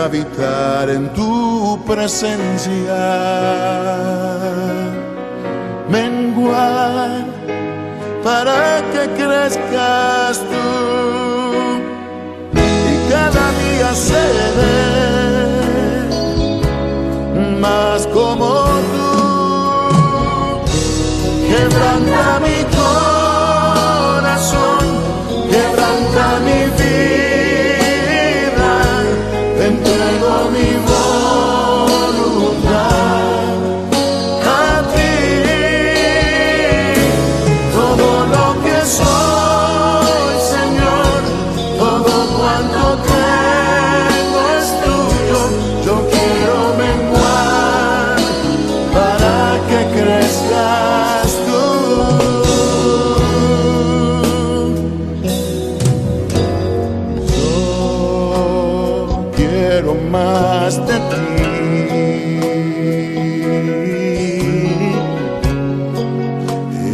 habitar en tu presencia, menguar para que crezcas tú y cada día seré más como tú. Quebranta mi corazón, quebranta mi vida, te entrego mi voluntad a ti. Todo lo que soy, Señor, todo cuanto tengo es tuyo. Yo quiero menguar para que crezcas tú. Más de ti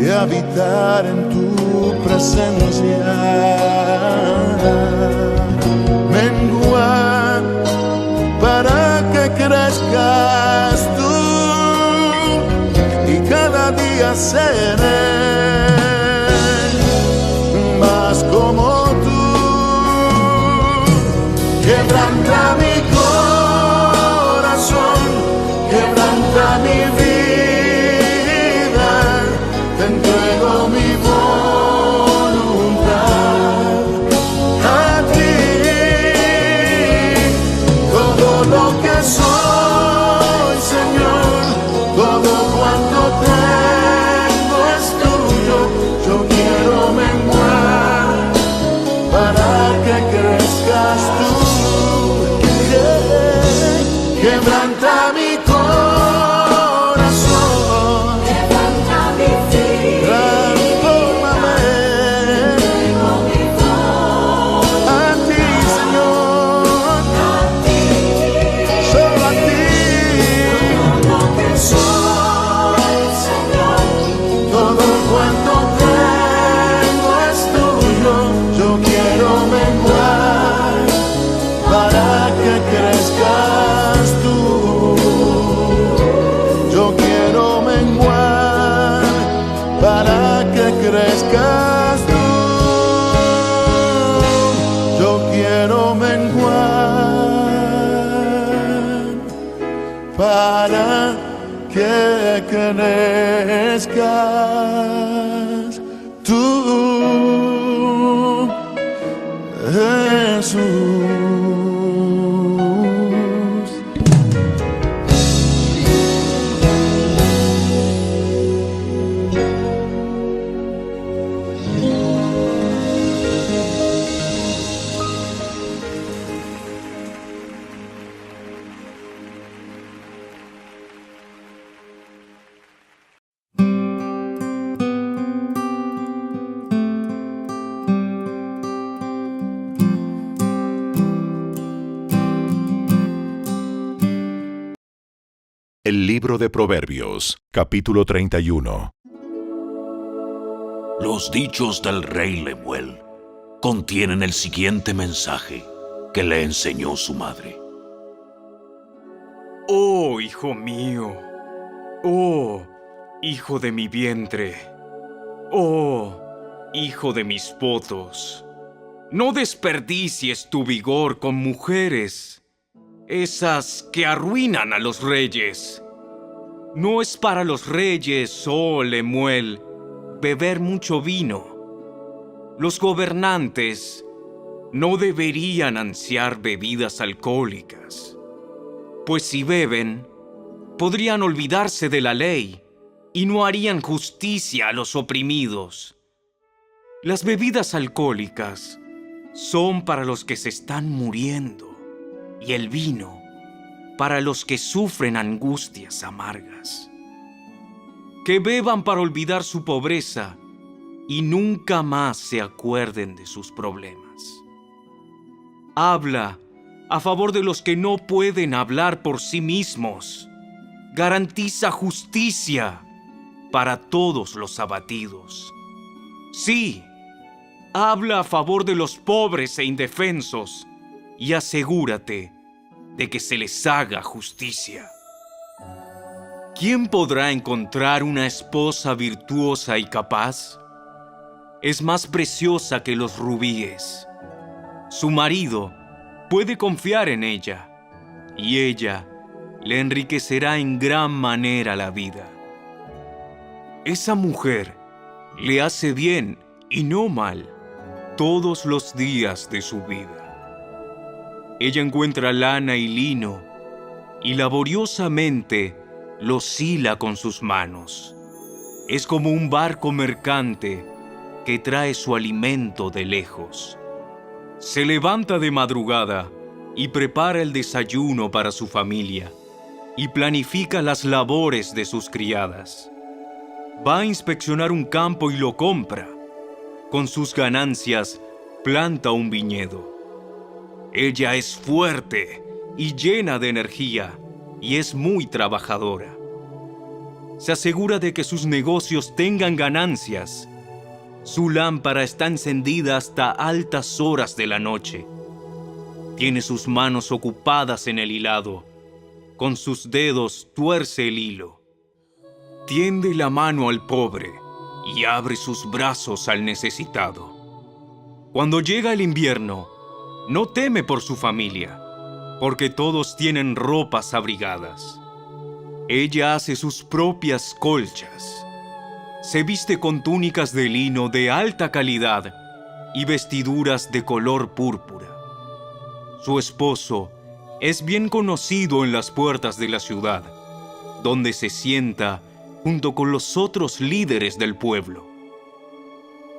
y habitar en tu presencia, menguar para que crezcas tú y cada día seré más como tú. Quebranta mi corazón, quebranta mi vida, te entrego mi voluntad a ti. Todo lo que soy, Señor, todo cuanto tengo es tuyo. Yo quiero menguar para que crezcas tú. Quebranta mi corazón, quebranta mi vida, transfórmame entrego mi voz a ti, Señor, a ti. solo a ti. Todo lo que soy, Señor, Todo cuanto tengo es tuyo. Yo quiero menguar para que crezcas tú. Yo quiero menguar para que crezcas tú. Yo quiero menguar para que crezcas tú, Jesús. El libro de Proverbios, capítulo 31. Los dichos del rey Lemuel contienen el siguiente mensaje que le enseñó su madre. Oh, hijo mío, oh, hijo de mi vientre, oh, hijo de mis votos, no desperdicies tu vigor con mujeres, esas que arruinan a los reyes. No es para los reyes, oh Lemuel, beber mucho vino. Los gobernantes no deberían ansiar bebidas alcohólicas, pues si beben, podrían olvidarse de la ley y no harían justicia a los oprimidos. Las bebidas alcohólicas son para los que se están muriendo, y el vino para los que sufren angustias amargas. Que beban para olvidar su pobreza y nunca más se acuerden de sus problemas. Habla a favor de los que no pueden hablar por sí mismos. Garantiza justicia para todos los abatidos. Sí, habla a favor de los pobres e indefensos y asegúrate de que se les haga justicia. ¿Quién podrá encontrar una esposa virtuosa y capaz? Es más preciosa que los rubíes. Su marido puede confiar en ella, y ella le enriquecerá en gran manera la vida. Esa mujer le hace bien y no mal todos los días de su vida. Ella encuentra lana y lino y laboriosamente los hila con sus manos. Es como un barco mercante que trae su alimento de lejos. Se levanta de madrugada y prepara el desayuno para su familia y planifica las labores de sus criadas. Va a inspeccionar un campo y lo compra. Con sus ganancias, planta un viñedo. Ella es fuerte y llena de energía y es muy trabajadora. Se asegura de que sus negocios tengan ganancias. Su lámpara está encendida hasta altas horas de la noche. Tiene sus manos ocupadas en el hilado. Con sus dedos tuerce el hilo. Tiende la mano al pobre y abre sus brazos al necesitado. Cuando llega el invierno, no teme por su familia, porque todos tienen ropas abrigadas. Ella hace sus propias colchas. Se viste con túnicas de lino de alta calidad y vestiduras de color púrpura. Su esposo es bien conocido en las puertas de la ciudad, donde se sienta junto con los otros líderes del pueblo.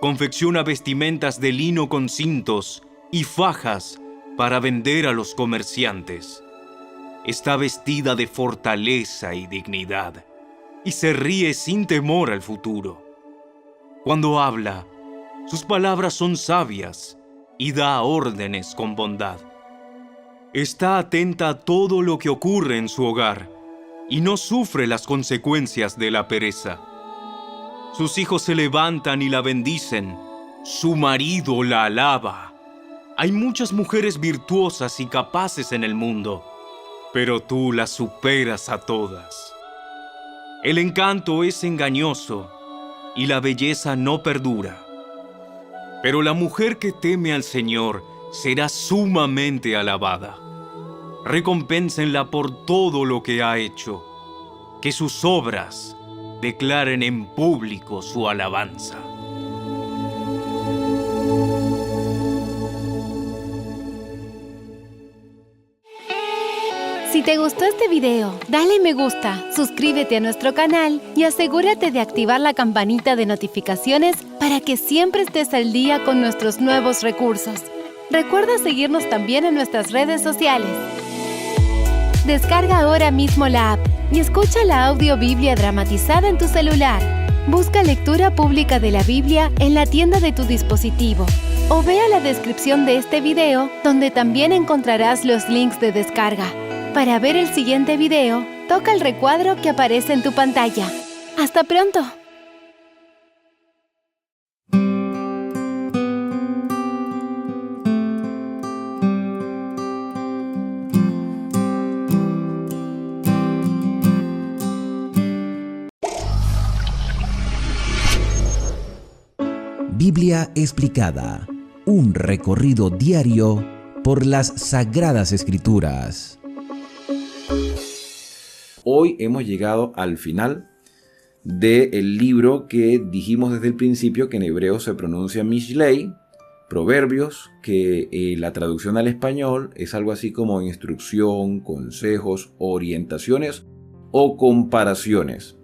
Confecciona vestimentas de lino con cintos y fajas para vender a los comerciantes. Está vestida de fortaleza y dignidad, y se ríe sin temor al futuro. Cuando habla, sus palabras son sabias y da órdenes con bondad. Está atenta a todo lo que ocurre en su hogar y no sufre las consecuencias de la pereza. Sus hijos se levantan y la bendicen. Su marido la alaba. Hay muchas mujeres virtuosas y capaces en el mundo, pero tú las superas a todas. El encanto es engañoso y la belleza no perdura. Pero la mujer que teme al Señor será sumamente alabada. Recompénsenla por todo lo que ha hecho. Que sus obras declaren en público su alabanza. Si te gustó este video, dale me gusta, suscríbete a nuestro canal y asegúrate de activar la campanita de notificaciones para que siempre estés al día con nuestros nuevos recursos. Recuerda seguirnos también en nuestras redes sociales. Descarga ahora mismo la app y escucha la audiobiblia dramatizada en tu celular. Busca lectura pública de la Biblia en la tienda de tu dispositivo o vea la descripción de este video donde también encontrarás los links de descarga. Para ver el siguiente video, toca el recuadro que aparece en tu pantalla. ¡Hasta pronto! Biblia explicada, un recorrido diario por las Sagradas Escrituras. Hoy hemos llegado al final del libro que dijimos desde el principio que en hebreo se pronuncia Mishlei, Proverbios, que la traducción al español es algo así como instrucción, consejos, orientaciones o comparaciones.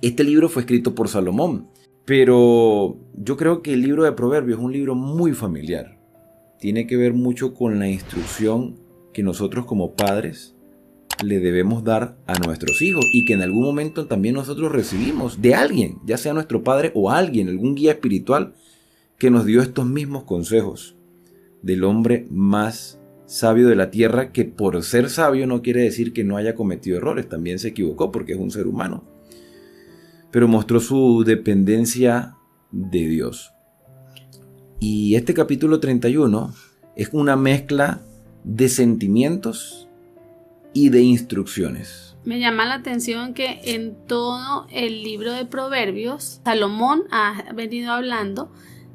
Este libro fue escrito por Salomón, pero yo creo que el libro de Proverbios es un libro muy familiar. Tiene que ver mucho con la instrucción que nosotros como padres le debemos dar a nuestros hijos y que en algún momento también nosotros recibimos de alguien, ya sea nuestro padre o alguien, algún guía espiritual que nos dio estos mismos consejos del hombre más sabio de la tierra, que por ser sabio no quiere decir que no haya cometido errores, también se equivocó porque es un ser humano, pero mostró su dependencia de Dios. Y este capítulo 31 es una mezcla de sentimientos y de instrucciones. Me llama la atención que en todo el libro de Proverbios, Salomón ha venido hablando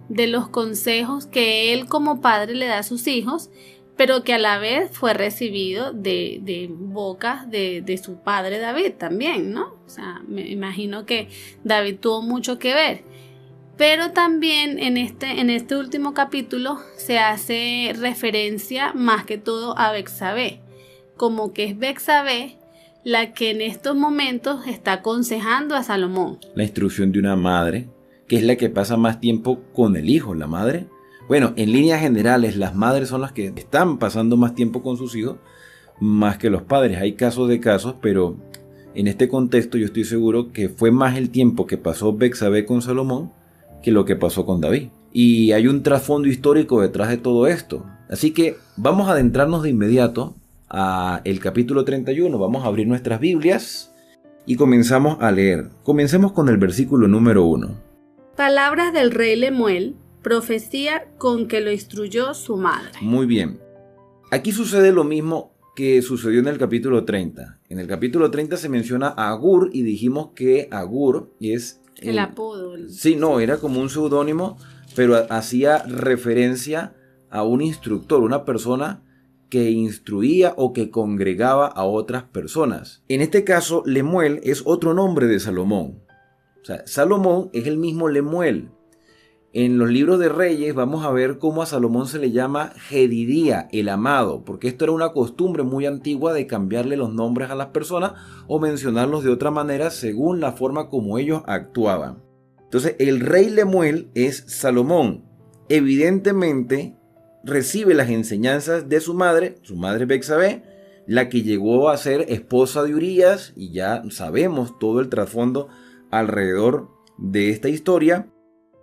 de los consejos que él como padre le da a sus hijos, pero que a la vez fue recibido de boca de su padre David también, ¿no? O sea, me imagino que David tuvo mucho que ver. Pero también en este último capítulo se hace referencia más que todo a Betsabé, como que es Betsabé la que en estos momentos está aconsejando a Salomón. La instrucción de una madre, que es la que pasa más tiempo con el hijo, la madre. Bueno, en líneas generales, las madres son las que están pasando más tiempo con sus hijos, más que los padres. Hay casos de casos, pero en este contexto yo estoy seguro que fue más el tiempo que pasó Betsabé con Salomón que lo que pasó con David. Y hay un trasfondo histórico detrás de todo esto. Así que vamos a adentrarnos de inmediato a el capítulo 31. Vamos a abrir nuestras Biblias y comenzamos a leer. Comencemos con el versículo número 1. Palabras del rey Lemuel, profecía con que lo instruyó su madre. Muy bien. Aquí sucede lo mismo que sucedió en el capítulo 30. En el capítulo 30 se menciona a Agur y dijimos que Agur es... El apodo. Sí, no, era como un seudónimo, pero hacía referencia a un instructor, una persona que instruía o que congregaba a otras personas. En este caso, Lemuel es otro nombre de Salomón. O sea, Salomón es el mismo Lemuel. En los libros de Reyes vamos a ver cómo a Salomón se le llama Jedidía, el amado, porque esto era una costumbre muy antigua de cambiarle los nombres a las personas o mencionarlos de otra manera según la forma como ellos actuaban. Entonces, el rey Lemuel es Salomón. Evidentemente, recibe las enseñanzas de su madre Betsabé, la que llegó a ser esposa de Urías, y ya sabemos todo el trasfondo alrededor de esta historia.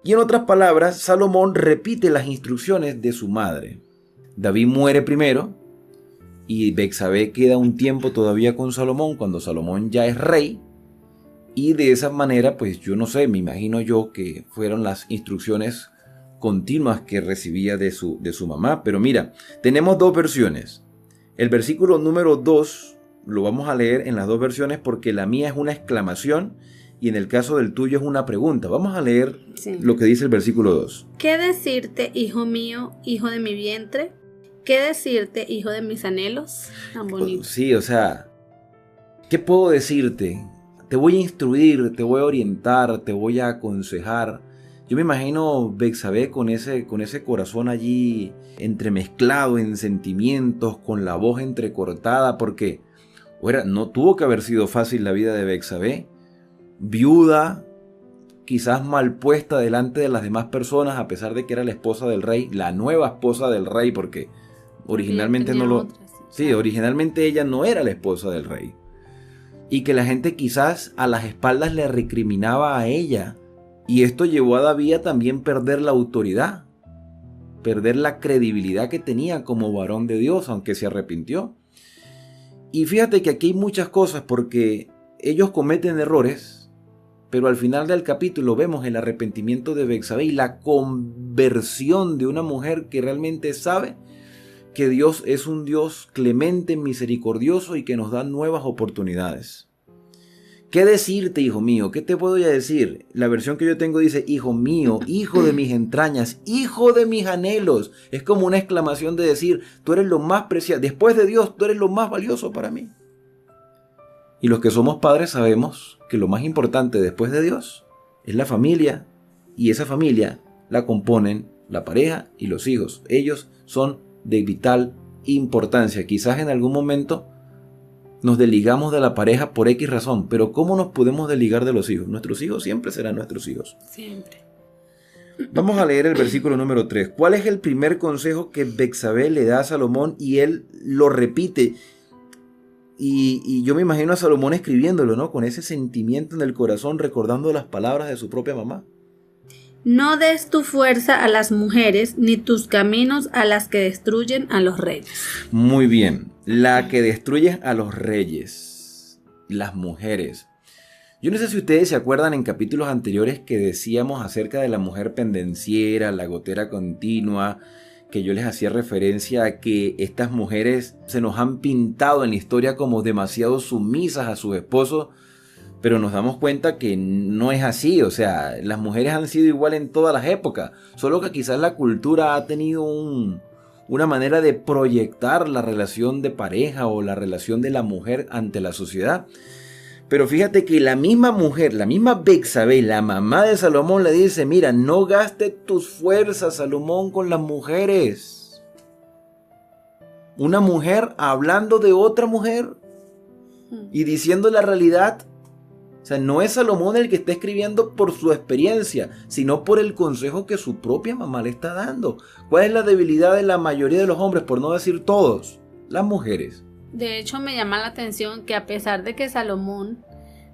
Y en otras palabras, Salomón repite las instrucciones de su madre. David muere primero y Betsabé queda un tiempo todavía con Salomón cuando Salomón ya es rey. Y de esa manera, pues yo no sé, me imagino yo que fueron las instrucciones continuas que recibía de su mamá. Pero mira, tenemos dos versiones. El versículo número 2 lo vamos a leer en las dos versiones porque la mía es una exclamación y en el caso del tuyo es una pregunta. Vamos a leer lo que dice el versículo 2. ¿Qué decirte, hijo mío, hijo de mi vientre? ¿Qué decirte, hijo de mis anhelos? Tan bonito. Sí, o sea, ¿qué puedo decirte? Te voy a instruir, te voy a orientar, te voy a aconsejar. Yo me imagino Betsabé con ese corazón allí entremezclado en sentimientos, con la voz entrecortada, porque no tuvo que haber sido fácil la vida de Betsabé. Viuda, quizás mal puesta delante de las demás personas, a pesar de que era la esposa del rey, la nueva esposa del rey, porque originalmente originalmente ella no era la esposa del rey. Y que la gente quizás a las espaldas le recriminaba a ella. Y esto llevó a David a también perder la autoridad, perder la credibilidad que tenía como varón de Dios, aunque se arrepintió. Y fíjate que aquí hay muchas cosas porque ellos cometen errores, pero al final del capítulo vemos el arrepentimiento de Betsabé y la conversión de una mujer que realmente sabe que Dios es un Dios clemente, misericordioso y que nos da nuevas oportunidades. ¿Qué decirte, hijo mío? ¿Qué te puedo ya decir? La versión que yo tengo dice, hijo mío, hijo de mis entrañas, hijo de mis anhelos. Es como una exclamación de decir, tú eres lo más preciado. Después de Dios, tú eres lo más valioso para mí. Y los que somos padres sabemos que lo más importante después de Dios es la familia. Y esa familia la componen la pareja y los hijos. Ellos son de vital importancia. Quizás en algún momento nos desligamos de la pareja por X razón, pero ¿cómo nos podemos desligar de los hijos? Nuestros hijos siempre serán nuestros hijos. Siempre. Vamos a leer el versículo número 3. ¿Cuál es el primer consejo que Betsabé le da a Salomón? Y él lo repite. Y yo me imagino a Salomón escribiéndolo, ¿no? Con ese sentimiento en el corazón, recordando las palabras de su propia mamá. No des tu fuerza a las mujeres, ni tus caminos a las que destruyen a los reyes. Muy bien. La que destruye a los reyes, las mujeres. Yo no sé si ustedes se acuerdan en capítulos anteriores que decíamos acerca de la mujer pendenciera, la gotera continua, que yo les hacía referencia a que estas mujeres se nos han pintado en la historia como demasiado sumisas a sus esposos, pero nos damos cuenta que no es así. O sea, las mujeres han sido igual en todas las épocas, solo que quizás la cultura ha tenido una manera de proyectar la relación de pareja o la relación de la mujer ante la sociedad. Pero fíjate que la misma mujer, la misma Betsabé, la mamá de Salomón, le dice: mira, no gastes tus fuerzas, Salomón, con las mujeres. Una mujer hablando de otra mujer y diciendo la realidad. O sea, no es Salomón el que está escribiendo por su experiencia, sino por el consejo que su propia mamá le está dando. ¿Cuál es la debilidad de la mayoría de los hombres, por no decir todos? Las mujeres. De hecho, me llama la atención que a pesar de que Salomón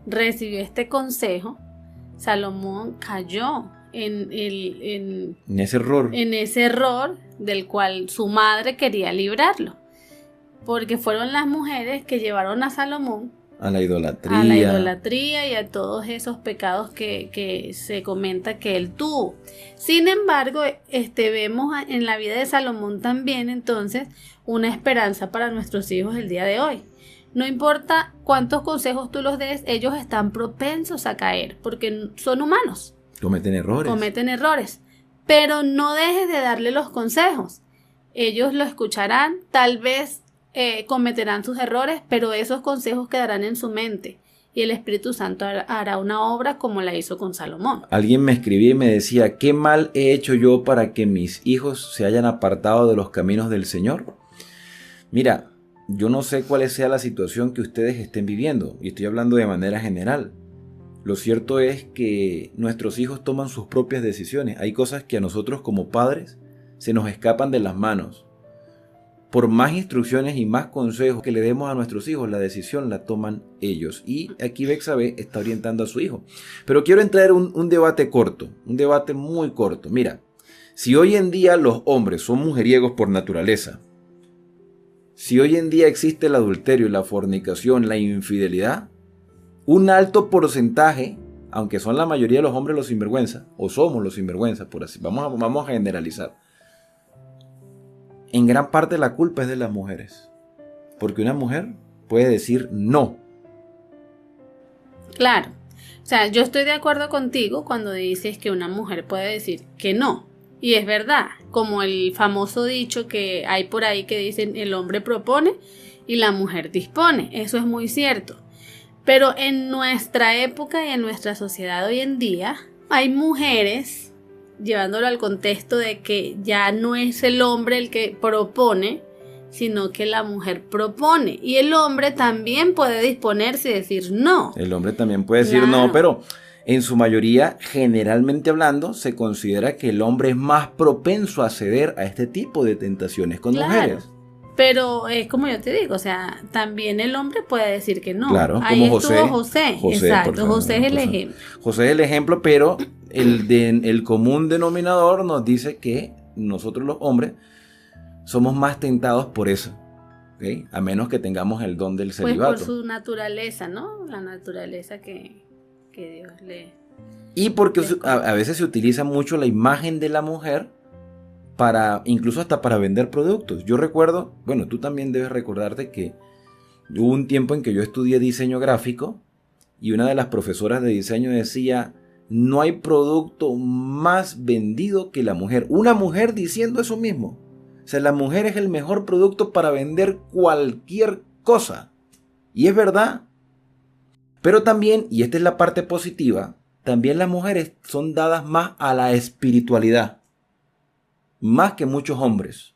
recibió este consejo, Salomón cayó en ese error del cual su madre quería librarlo. Porque fueron las mujeres que llevaron a Salomón a la idolatría y a todos esos pecados que se comenta que él tuvo. Sin embargo, vemos en la vida de Salomón también entonces una esperanza para nuestros hijos el día de hoy. No importa cuántos consejos tú los des, ellos están propensos a caer porque son humanos. Cometen errores. Pero no dejes de darle los consejos. Ellos lo escucharán, tal vez cometerán sus errores, pero esos consejos quedarán en su mente y el Espíritu Santo hará una obra como la hizo con Salomón. Alguien me escribía y me decía: ¿qué mal he hecho yo para que mis hijos se hayan apartado de los caminos del Señor? Mira, yo no sé cuál sea la situación que ustedes estén viviendo, y estoy hablando de manera general. Lo cierto es que nuestros hijos toman sus propias decisiones. Hay cosas que a nosotros como padres se nos escapan de las manos. Por más instrucciones y más consejos que le demos a nuestros hijos, la decisión la toman ellos. Y aquí Betsabé está orientando a su hijo. Pero quiero entrar en un debate corto, un debate muy corto. Mira, si hoy en día los hombres son mujeriegos por naturaleza, si hoy en día existe el adulterio, la fornicación, la infidelidad, un alto porcentaje, aunque son la mayoría de los hombres los sinvergüenza, o somos los sinvergüenzas, por así, vamos a generalizar. En gran parte la culpa es de las mujeres, porque una mujer puede decir no. Claro, o sea, yo estoy de acuerdo contigo cuando dices que una mujer puede decir que no, y es verdad, como el famoso dicho que hay por ahí que dicen: el hombre propone y la mujer dispone. Eso es muy cierto, pero en nuestra época y en nuestra sociedad hoy en día hay mujeres, llevándolo al contexto de que ya no es el hombre el que propone, sino que la mujer propone. Y el hombre también puede disponerse y decir no. El hombre también puede decir no, pero en su mayoría, generalmente hablando, se considera que el hombre es más propenso a ceder a este tipo de tentaciones con mujeres. Pero es como yo te digo, o sea, también el hombre puede decir que no. Claro, ahí como estuvo José. Exacto, José es el ejemplo. José es el ejemplo, pero el común denominador nos dice que nosotros los hombres somos más tentados por eso, ¿okay? A menos que tengamos el don del celibato. Pues por su naturaleza, ¿no? La naturaleza que Dios le... Y porque a veces se utiliza mucho la imagen de la mujer incluso hasta para vender productos. Yo recuerdo, bueno, tú también debes recordarte que hubo un tiempo en que yo estudié diseño gráfico y una de las profesoras de diseño decía: no hay producto más vendido que la mujer. Una mujer diciendo eso mismo. O sea, la mujer es el mejor producto para vender cualquier cosa. Y es verdad. Pero también, y esta es la parte positiva, también las mujeres son dadas más a la espiritualidad. Más que muchos hombres.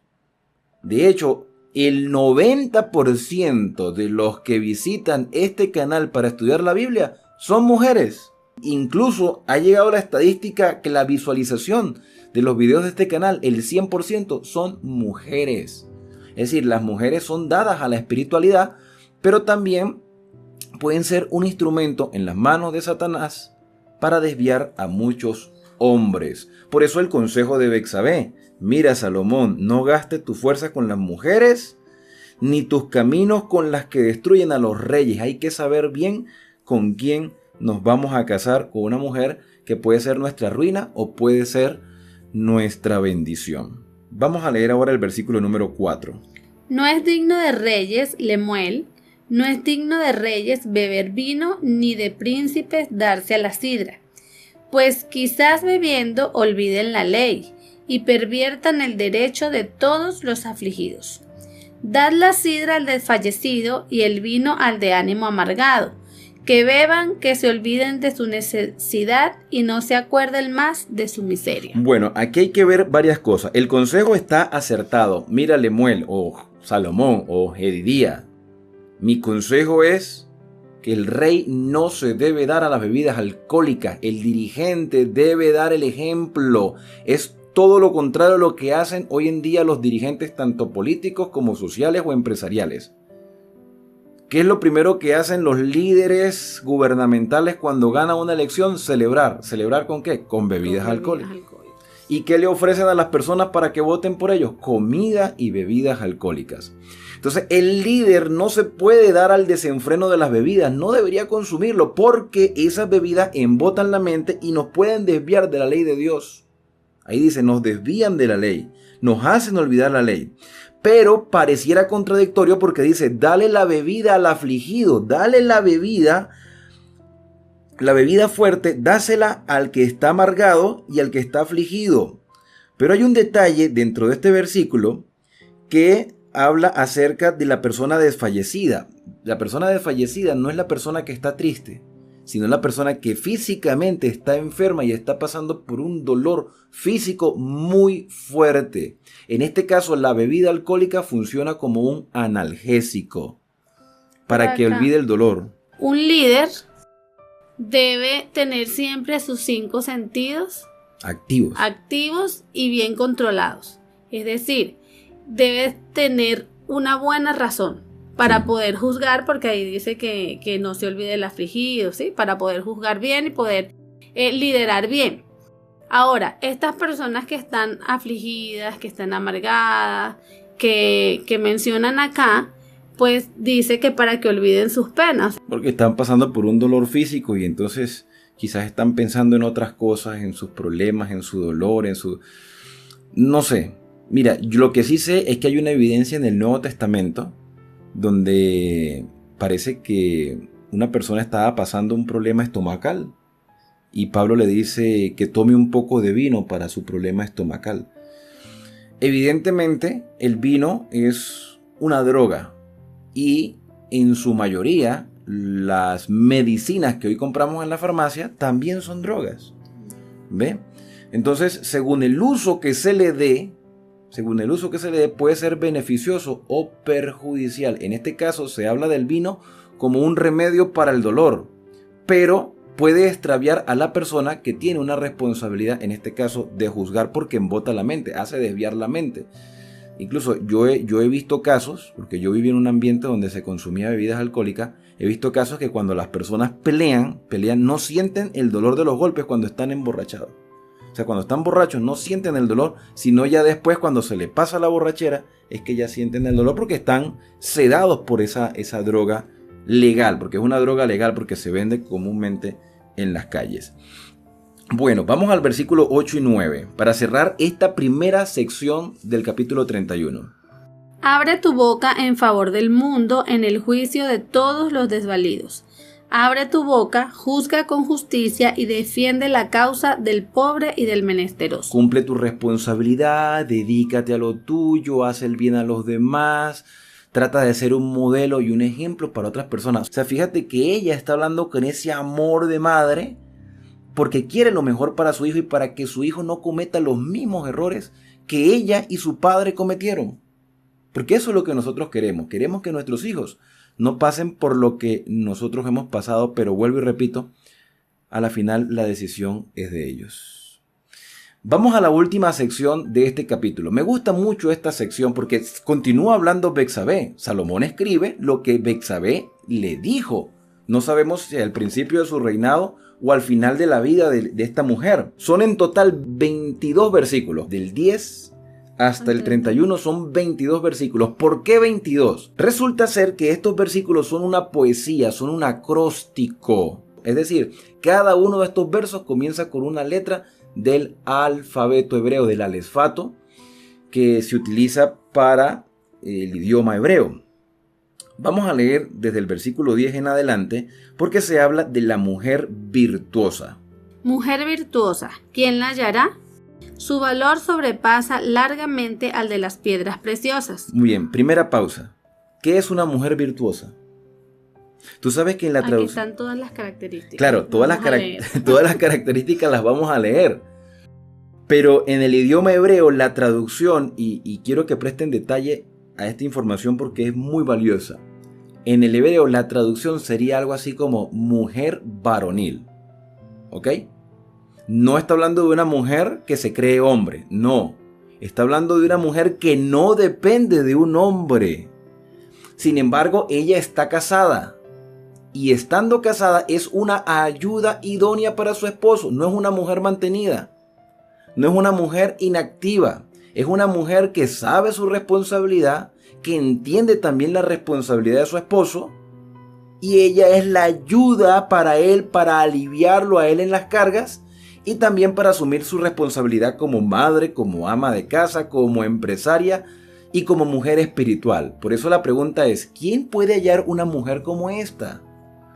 De hecho, el 90% de los que visitan este canal para estudiar la Biblia son mujeres. Incluso ha llegado la estadística que la visualización de los videos de este canal, el 100% son mujeres. Es decir, las mujeres son dadas a la espiritualidad, pero también pueden ser un instrumento en las manos de Satanás para desviar a muchos hombres. Por eso el consejo de Betsabé: mira, Salomón, no gastes tu fuerza con las mujeres, ni tus caminos con las que destruyen a los reyes. Hay que saber bien con quién nos vamos a casar, con una mujer que puede ser nuestra ruina o puede ser nuestra bendición. Vamos a leer ahora el versículo número 4. No es digno de reyes, Lemuel, no es digno de reyes beber vino, ni de príncipes darse a la sidra, pues quizás bebiendo olviden la ley y perviertan el derecho de todos los afligidos. Dad la sidra al desfallecido y el vino al de ánimo amargado, que beban, que se olviden de su necesidad y no se acuerden más de su miseria. Bueno, aquí hay que ver varias cosas. El consejo está acertado. Mira, Lemuel o Salomón o Jedidía. Mi consejo es que el rey no se debe dar a las bebidas alcohólicas. El dirigente debe dar el ejemplo. Es todo lo contrario a lo que hacen hoy en día los dirigentes, tanto políticos como sociales o empresariales. ¿Qué es lo primero que hacen los líderes gubernamentales cuando ganan una elección? Celebrar. ¿Celebrar con qué? Con bebidas alcohólicas. ¿Y qué le ofrecen a las personas para que voten por ellos? Comida y bebidas alcohólicas. Entonces, el líder no se puede dar al desenfreno de las bebidas, no debería consumirlo, porque esas bebidas embotan la mente y nos pueden desviar de la ley de Dios. Ahí dice, nos desvían de la ley, nos hacen olvidar la ley. Pero pareciera contradictorio porque dice, dale la bebida al afligido, dale la bebida fuerte, dásela al que está amargado y al que está afligido. Pero hay un detalle dentro de este versículo que habla acerca de la persona desfallecida. La persona desfallecida no es la persona que está triste, sino la persona que físicamente está enferma y está pasando por un dolor físico muy fuerte. En este caso, la bebida alcohólica funciona como un analgésico para que olvide el dolor. Un líder debe tener siempre sus 5 sentidos activos y bien controlados. Es decir, debe tener una buena razón para poder juzgar, porque ahí dice que no se olvide el afligido, ¿sí? Para poder juzgar bien y poder liderar bien. Ahora, estas personas que están afligidas, que están amargadas, que mencionan acá, pues dice que para que olviden sus penas. Porque están pasando por un dolor físico y entonces quizás están pensando en otras cosas, en sus problemas, en su dolor, en su... No sé. Mira, yo lo que sí sé es que hay una evidencia en el Nuevo Testamento donde parece que una persona estaba pasando un problema estomacal y Pablo le dice que tome un poco de vino para su problema estomacal. Evidentemente, el vino es una droga y en su mayoría las medicinas que hoy compramos en la farmacia también son drogas. ¿Ve? Entonces, según el uso que se le dé, puede ser beneficioso o perjudicial. En este caso se habla del vino como un remedio para el dolor, pero puede extraviar a la persona que tiene una responsabilidad, en este caso de juzgar, porque embota la mente, hace desviar la mente. Incluso yo he visto casos, porque yo viví en un ambiente donde se consumía bebidas alcohólicas, he visto casos que cuando las personas pelean, no sienten el dolor de los golpes cuando están emborrachados. O sea, cuando están borrachos no sienten el dolor, sino ya después cuando se les pasa la borrachera es que ya sienten el dolor porque están sedados por esa droga legal, porque es una droga legal porque se vende comúnmente en las calles. Bueno, vamos al versículo 8 y 9 para cerrar esta primera sección del capítulo 31. Abre tu boca en favor del mundo en el juicio de todos los desvalidos. Abre tu boca, juzga con justicia y defiende la causa del pobre y del menesteroso. Cumple tu responsabilidad, dedícate a lo tuyo, haz el bien a los demás, trata de ser un modelo y un ejemplo para otras personas. O sea, fíjate que ella está hablando con ese amor de madre porque quiere lo mejor para su hijo y para que su hijo no cometa los mismos errores que ella y su padre cometieron. Porque eso es lo que nosotros queremos. Queremos que nuestros hijos no pasen por lo que nosotros hemos pasado, pero vuelvo y repito, a la final la decisión es de ellos. Vamos a la última sección de este capítulo. Me gusta mucho esta sección porque continúa hablando Betsabé. Salomón escribe lo que Betsabé le dijo. No sabemos si al principio de su reinado o al final de la vida de esta mujer. Son en total 22 versículos, del 10 hasta el 31 son 22 versículos. ¿Por qué 22? Resulta ser que estos versículos son una poesía, son un acróstico. Es decir, cada uno de estos versos comienza con una letra del alfabeto hebreo, del alesfato, que se utiliza para el idioma hebreo. Vamos a leer desde el versículo 10 en adelante porque se habla de la mujer virtuosa. Mujer virtuosa, ¿quién la hallará? Su valor sobrepasa largamente al de las piedras preciosas. Muy bien, primera pausa. ¿Qué es una mujer virtuosa? Tú sabes que en la Aquí traducción... están todas las características. Claro, todas las características las vamos a leer. Pero en el idioma hebreo, la traducción, y quiero que presten detalle a esta información porque es muy valiosa. En el hebreo, la traducción sería algo así como mujer varonil. ¿Ok? No está hablando de una mujer que se cree hombre, no. Está hablando de una mujer que no depende de un hombre. Sin embargo, ella está casada. Y estando casada es una ayuda idónea para su esposo. No es una mujer mantenida. No es una mujer inactiva. Es una mujer que sabe su responsabilidad, que entiende también la responsabilidad de su esposo. Y ella es la ayuda para él, para aliviarlo a él en las cargas. Y también para asumir su responsabilidad como madre, como ama de casa, como empresaria y como mujer espiritual. Por eso la pregunta es, ¿quién puede hallar una mujer como esta?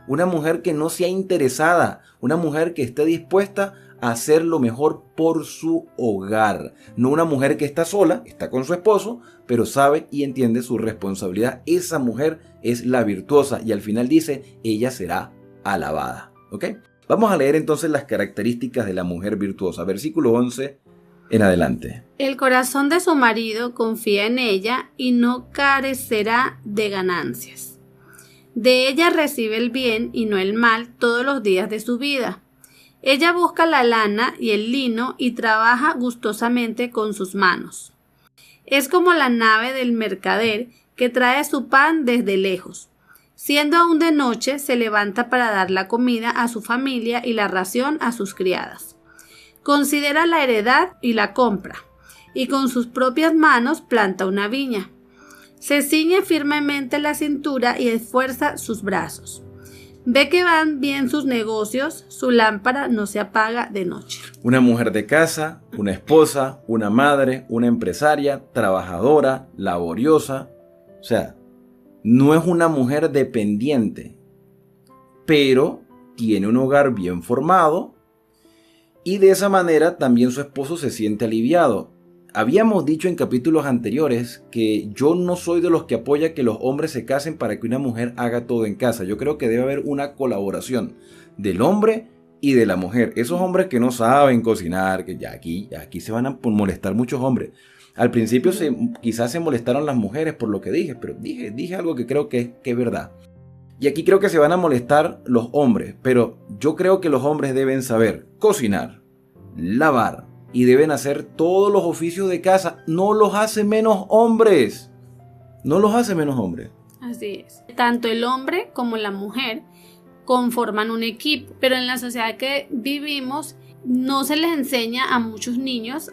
Una mujer que no sea interesada, una mujer que esté dispuesta a hacer lo mejor por su hogar. No una mujer que está sola, está con su esposo, pero sabe y entiende su responsabilidad. Esa mujer es la virtuosa y al final dice, ella será alabada. ¿Ok? Vamos a leer entonces las características de la mujer virtuosa. Versículo 11 en adelante. El corazón de su marido confía en ella y no carecerá de ganancias. De ella recibe el bien y no el mal todos los días de su vida. Ella busca la lana y el lino y trabaja gustosamente con sus manos. Es como la nave del mercader que trae su pan desde lejos. Siendo aún de noche, se levanta para dar la comida a su familia y la ración a sus criadas. Considera la heredad y la compra, y con sus propias manos planta una viña. Se ciñe firmemente la cintura y esfuerza sus brazos. Ve que van bien sus negocios, su lámpara no se apaga de noche. Una mujer de casa, una esposa, una madre, una empresaria, trabajadora, laboriosa. O sea, no es una mujer dependiente, pero tiene un hogar bien formado y de esa manera también su esposo se siente aliviado. Habíamos dicho en capítulos anteriores que yo no soy de los que apoya que los hombres se casen para que una mujer haga todo en casa. Yo creo que debe haber una colaboración del hombre y de la mujer. Esos hombres que no saben cocinar, que ya aquí se van a molestar muchos hombres. Al principio quizás se molestaron las mujeres por lo que dije, pero dije algo que creo que es verdad. Y aquí creo que se van a molestar los hombres, pero yo creo que los hombres deben saber cocinar, lavar y deben hacer todos los oficios de casa. No los hace menos hombres. No los hace menos hombres. Así es. Tanto el hombre como la mujer conforman un equipo, pero en la sociedad que vivimos no se les enseña a muchos niños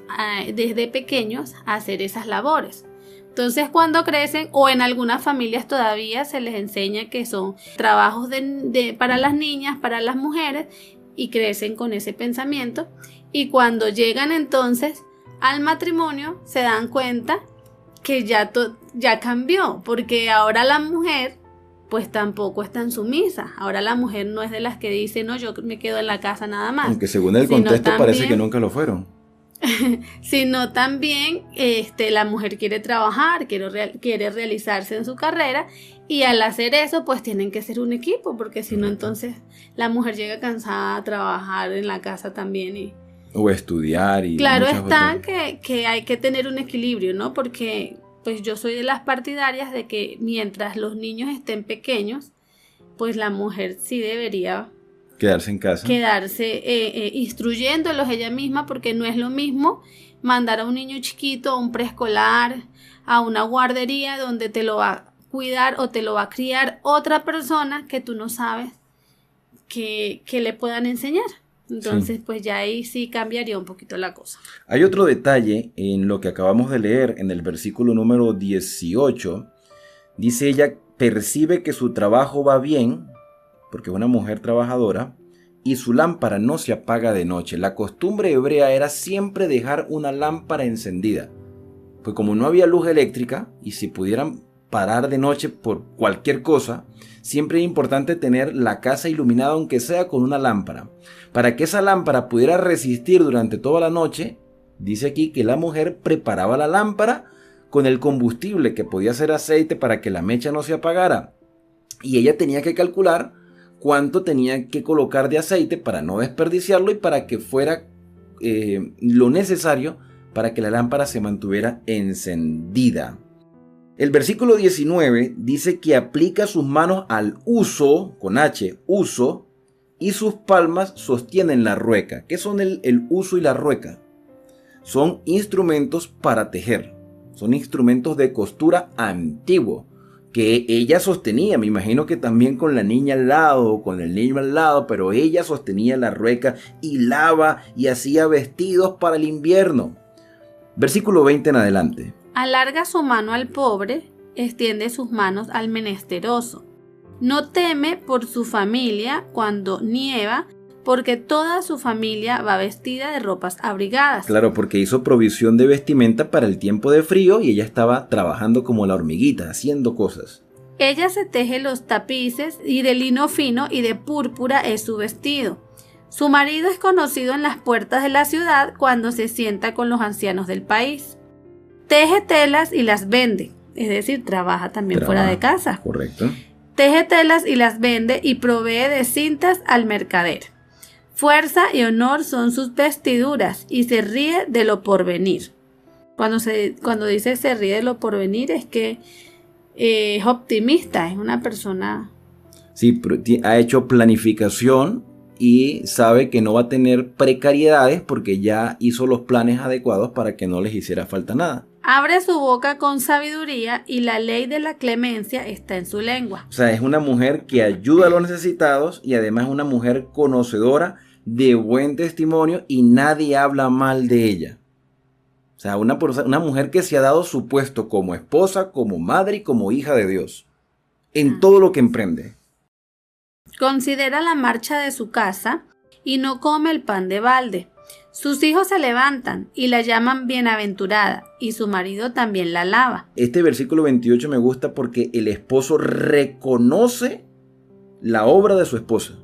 desde pequeños a hacer esas labores. Entonces cuando crecen, o en algunas familias todavía se les enseña que son trabajos para las niñas, para las mujeres, y crecen con ese pensamiento. Y cuando llegan entonces al matrimonio se dan cuenta que ya cambió, porque ahora la mujer pues tampoco es tan sumisa. Ahora la mujer no es de las que dice, no, yo me quedo en la casa nada más. Aunque según el contexto parece que nunca lo fueron. Sino también la mujer quiere trabajar, quiere realizarse en su carrera, y al hacer eso pues tienen que ser un equipo, porque si no entonces la mujer llega cansada a trabajar en la casa también o estudiar y claro está que hay que tener un equilibrio, ¿no? Porque pues yo soy de las partidarias de que mientras los niños estén pequeños, pues la mujer sí debería quedarse en casa. Instruyéndolos ella misma, porque no es lo mismo mandar a un niño chiquito a un preescolar, a una guardería donde te lo va a cuidar o te lo va a criar otra persona que tú no sabes que le puedan enseñar. Entonces, pues ya ahí sí cambiaría un poquito la cosa. Hay otro detalle en lo que acabamos de leer en el versículo número 18. Dice ella, percibe que su trabajo va bien, porque es una mujer trabajadora, y su lámpara no se apaga de noche. La costumbre hebrea era siempre dejar una lámpara encendida. pues como no había luz eléctrica y si pudieran parar de noche por cualquier cosa, siempre es importante tener la casa iluminada aunque sea con una lámpara. Para que esa lámpara pudiera resistir durante toda la noche, dice aquí que la mujer preparaba la lámpara con el combustible que podía ser aceite para que la mecha no se apagara. Y ella tenía que calcular cuánto tenía que colocar de aceite para no desperdiciarlo y para que fuera lo necesario para que la lámpara se mantuviera encendida. El versículo 19 dice que aplica sus manos al uso, con H, uso, y sus palmas sostienen la rueca. ¿Qué son el uso y la rueca? Son instrumentos para tejer, son instrumentos de costura antiguo que ella sostenía, me imagino que también con la niña al lado o con el niño al lado, pero ella sostenía la rueca, hilaba y hacía vestidos para el invierno. Versículo 20 en adelante. Alarga su mano al pobre, extiende sus manos al menesteroso. No teme por su familia cuando nieva, porque toda su familia va vestida de ropas abrigadas. Claro, porque hizo provisión de vestimenta para el tiempo de frío y ella estaba trabajando como la hormiguita, haciendo cosas. Ella se teje los tapices y de lino fino y de púrpura es su vestido. Su marido es conocido en las puertas de la ciudad cuando se sienta con los ancianos del país. Teje telas y las vende, es decir, trabaja también fuera de casa. Correcto. Teje telas y las vende y provee de cintas al mercader. Fuerza y honor son sus vestiduras y se ríe de lo porvenir. Cuando dice se ríe de lo porvenir es que es optimista, es una persona... Sí, ha hecho planificación y sabe que no va a tener precariedades porque ya hizo los planes adecuados para que no les hiciera falta nada. Abre su boca con sabiduría y la ley de la clemencia está en su lengua. O sea, es una mujer que ayuda a los necesitados y además es una mujer conocedora de buen testimonio y nadie habla mal de ella. O sea, una mujer que se ha dado su puesto como esposa, como madre y como hija de Dios en todo lo que emprende. Considera la marcha de su casa y no come el pan de balde. Sus hijos se levantan y la llaman bienaventurada y su marido también la alaba. Este versículo 28 me gusta porque el esposo reconoce la obra de su esposa.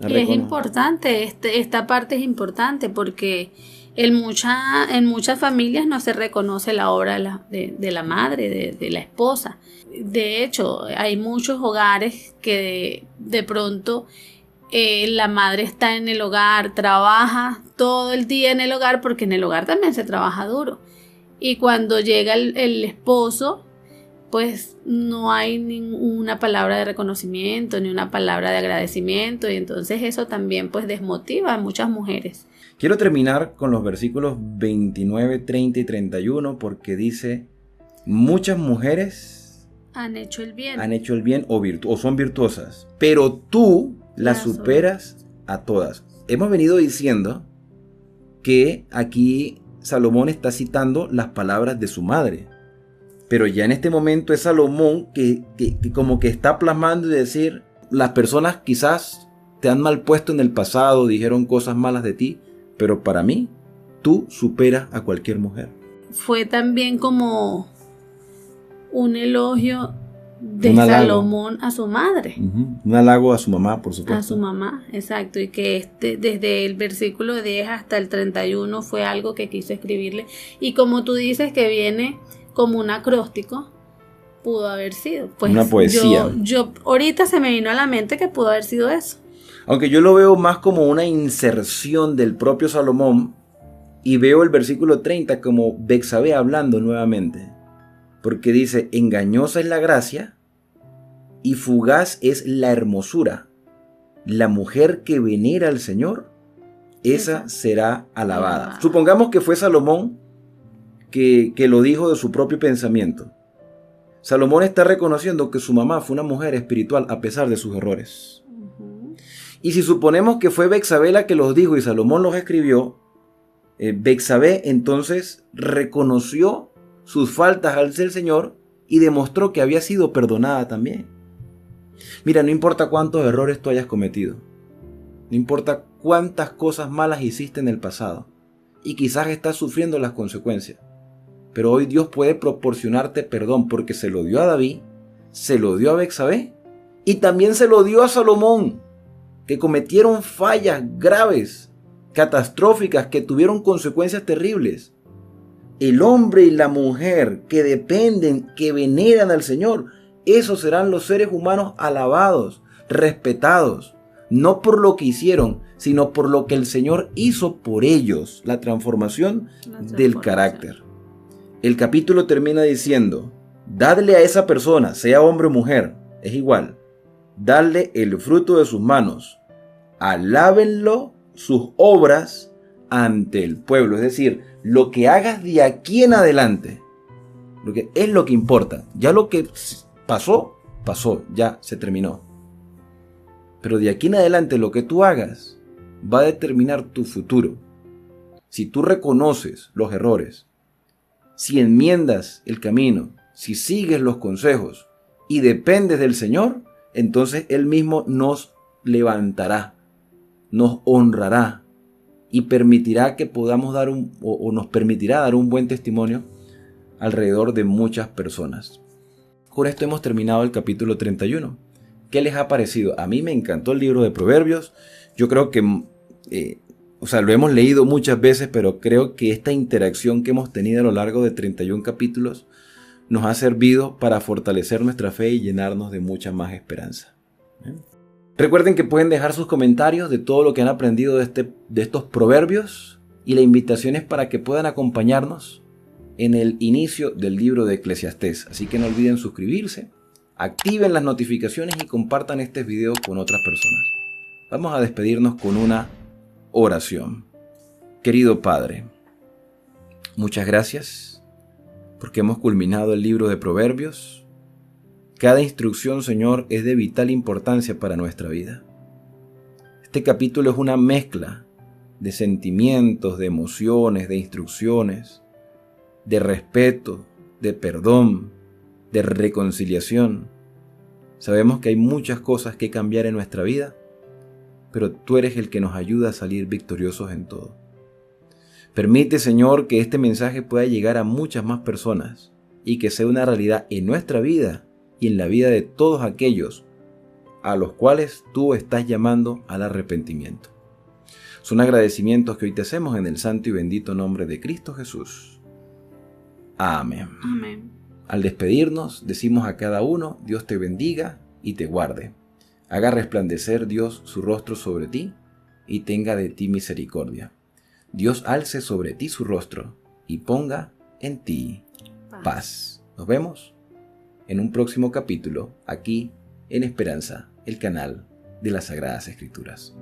Y es importante, esta parte es importante porque en muchas familias no se reconoce la obra de la madre, de la esposa. De hecho, hay muchos hogares que de pronto la madre está en el hogar, trabaja todo el día en el hogar porque en el hogar también se trabaja duro. Y cuando llega el esposo, pues no hay ninguna palabra de reconocimiento, ni una palabra de agradecimiento, y entonces eso también pues desmotiva a muchas mujeres. Quiero terminar con los versículos 29, 30 y 31 porque dice, muchas mujeres han hecho el bien o son virtuosas, pero tú las superas a todas. Hemos venido diciendo que aquí Salomón está citando las palabras de su madre. Pero ya en este momento es Salomón que como que está plasmando y decir, las personas quizás te han mal puesto en el pasado, dijeron cosas malas de ti, pero para mí, tú superas a cualquier mujer. Fue también como un elogio de Salomón a su madre. Un halago a su mamá, por supuesto. A su mamá, exacto. Y que desde el versículo 10 hasta el 31 fue algo que quiso escribirle. Y como tú dices que viene como un acróstico, pudo haber sido. Pues una poesía. Yo ahorita se me vino a la mente que pudo haber sido eso. Aunque yo lo veo más como una inserción del propio Salomón y veo el versículo 30 como Betsabé hablando nuevamente. Porque dice, engañosa es la gracia y fugaz es la hermosura. La mujer que venera al Señor, esa será alabada. Supongamos que fue Salomón que lo dijo de su propio pensamiento. Salomón está reconociendo que su mamá fue una mujer espiritual a pesar de sus errores. Y si suponemos que fue Betsabé la que los dijo y Salomón los escribió, Betsabé entonces reconoció sus faltas al Señor y demostró que había sido perdonada también. Mira, no importa cuántos errores tú hayas cometido, no importa cuántas cosas malas hiciste en el pasado y quizás estás sufriendo las consecuencias. Pero hoy Dios puede proporcionarte perdón porque se lo dio a David, se lo dio a Betsabé y también se lo dio a Salomón, que cometieron fallas graves, catastróficas, que tuvieron consecuencias terribles. El hombre y la mujer que dependen, que veneran al Señor, esos serán los seres humanos alabados, respetados, no por lo que hicieron, sino por lo que el Señor hizo por ellos, la transformación del carácter. El capítulo termina diciendo, dadle a esa persona, sea hombre o mujer, es igual, dadle el fruto de sus manos, alábenlo sus obras ante el pueblo. Es decir, lo que hagas de aquí en adelante, lo que es lo que importa. Ya lo que pasó, pasó, ya se terminó. Pero de aquí en adelante lo que tú hagas va a determinar tu futuro. Si tú reconoces los errores, si enmiendas el camino, si sigues los consejos y dependes del Señor, entonces Él mismo nos levantará, nos honrará y permitirá que podamos dar nos permitirá dar un buen testimonio alrededor de muchas personas. Con esto hemos terminado el capítulo 31. ¿Qué les ha parecido? A mí me encantó el libro de Proverbios. Yo creo que, lo hemos leído muchas veces, pero creo que esta interacción que hemos tenido a lo largo de 31 capítulos nos ha servido para fortalecer nuestra fe y llenarnos de mucha más esperanza. Recuerden que pueden dejar sus comentarios de todo lo que han aprendido de estos proverbios, y la invitación es para que puedan acompañarnos en el inicio del libro de Eclesiastés. Así que no olviden suscribirse, activen las notificaciones y compartan este video con otras personas. Vamos a despedirnos con una oración. Querido Padre, muchas gracias porque hemos culminado el libro de Proverbios. Cada instrucción, Señor, es de vital importancia para nuestra vida. Este capítulo es una mezcla de sentimientos, de emociones, de instrucciones, de respeto, de perdón, de reconciliación. Sabemos que hay muchas cosas que cambiar en nuestra vida, pero tú eres el que nos ayuda a salir victoriosos en todo. Permite, Señor, que este mensaje pueda llegar a muchas más personas y que sea una realidad en nuestra vida y en la vida de todos aquellos a los cuales tú estás llamando al arrepentimiento. Son agradecimientos que hoy te hacemos en el santo y bendito nombre de Cristo Jesús. Amén. Amén. Al despedirnos, decimos a cada uno, Dios te bendiga y te guarde. Haga resplandecer Dios su rostro sobre ti y tenga de ti misericordia. Dios alce sobre ti su rostro y ponga en ti paz. Nos vemos en un próximo capítulo, aquí en Esperanza, el canal de las Sagradas Escrituras.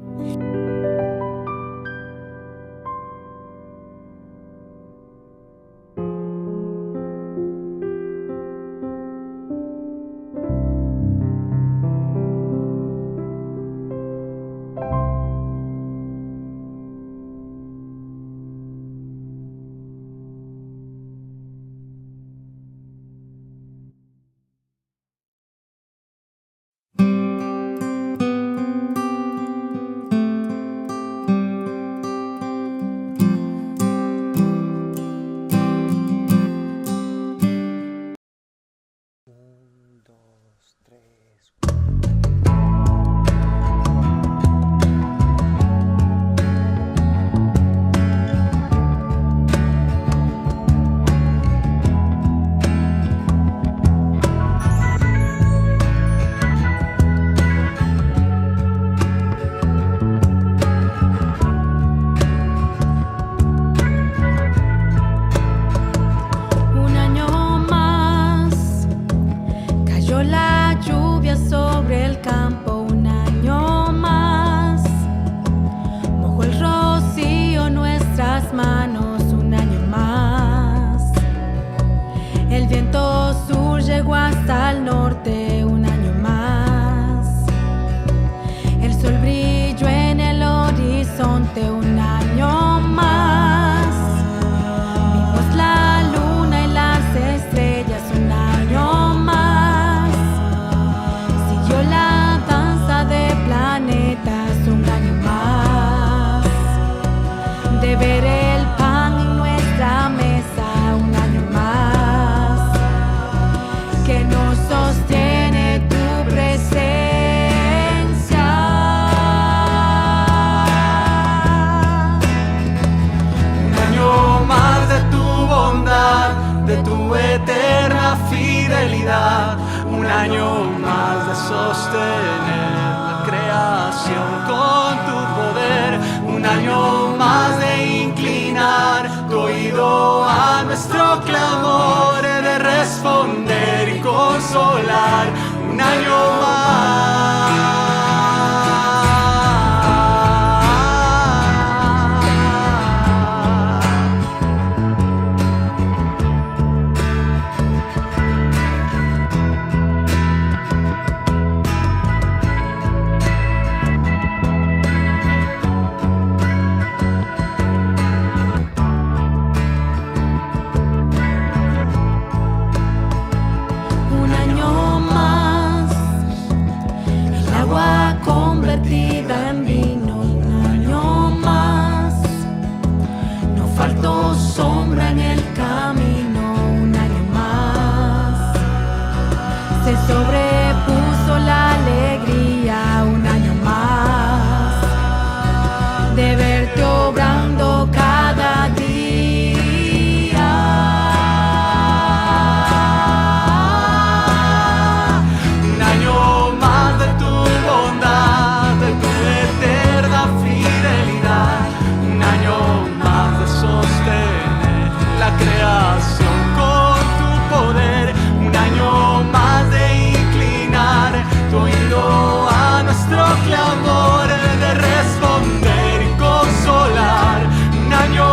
año más de sostener la creación con tu poder, un año más de inclinar tu oído a nuestro clamor, de responder y consolar, un año más. Sombra en el camino, un año más. Se sobrepuso la alegría, un año más. De verte obrando cada día. Un año más de tu bondad, de tu eterna fidelidad. Un año más de sostener la creación con tu poder, un año más de inclinar tu oído a nuestro clamor, de responder y consolar, un año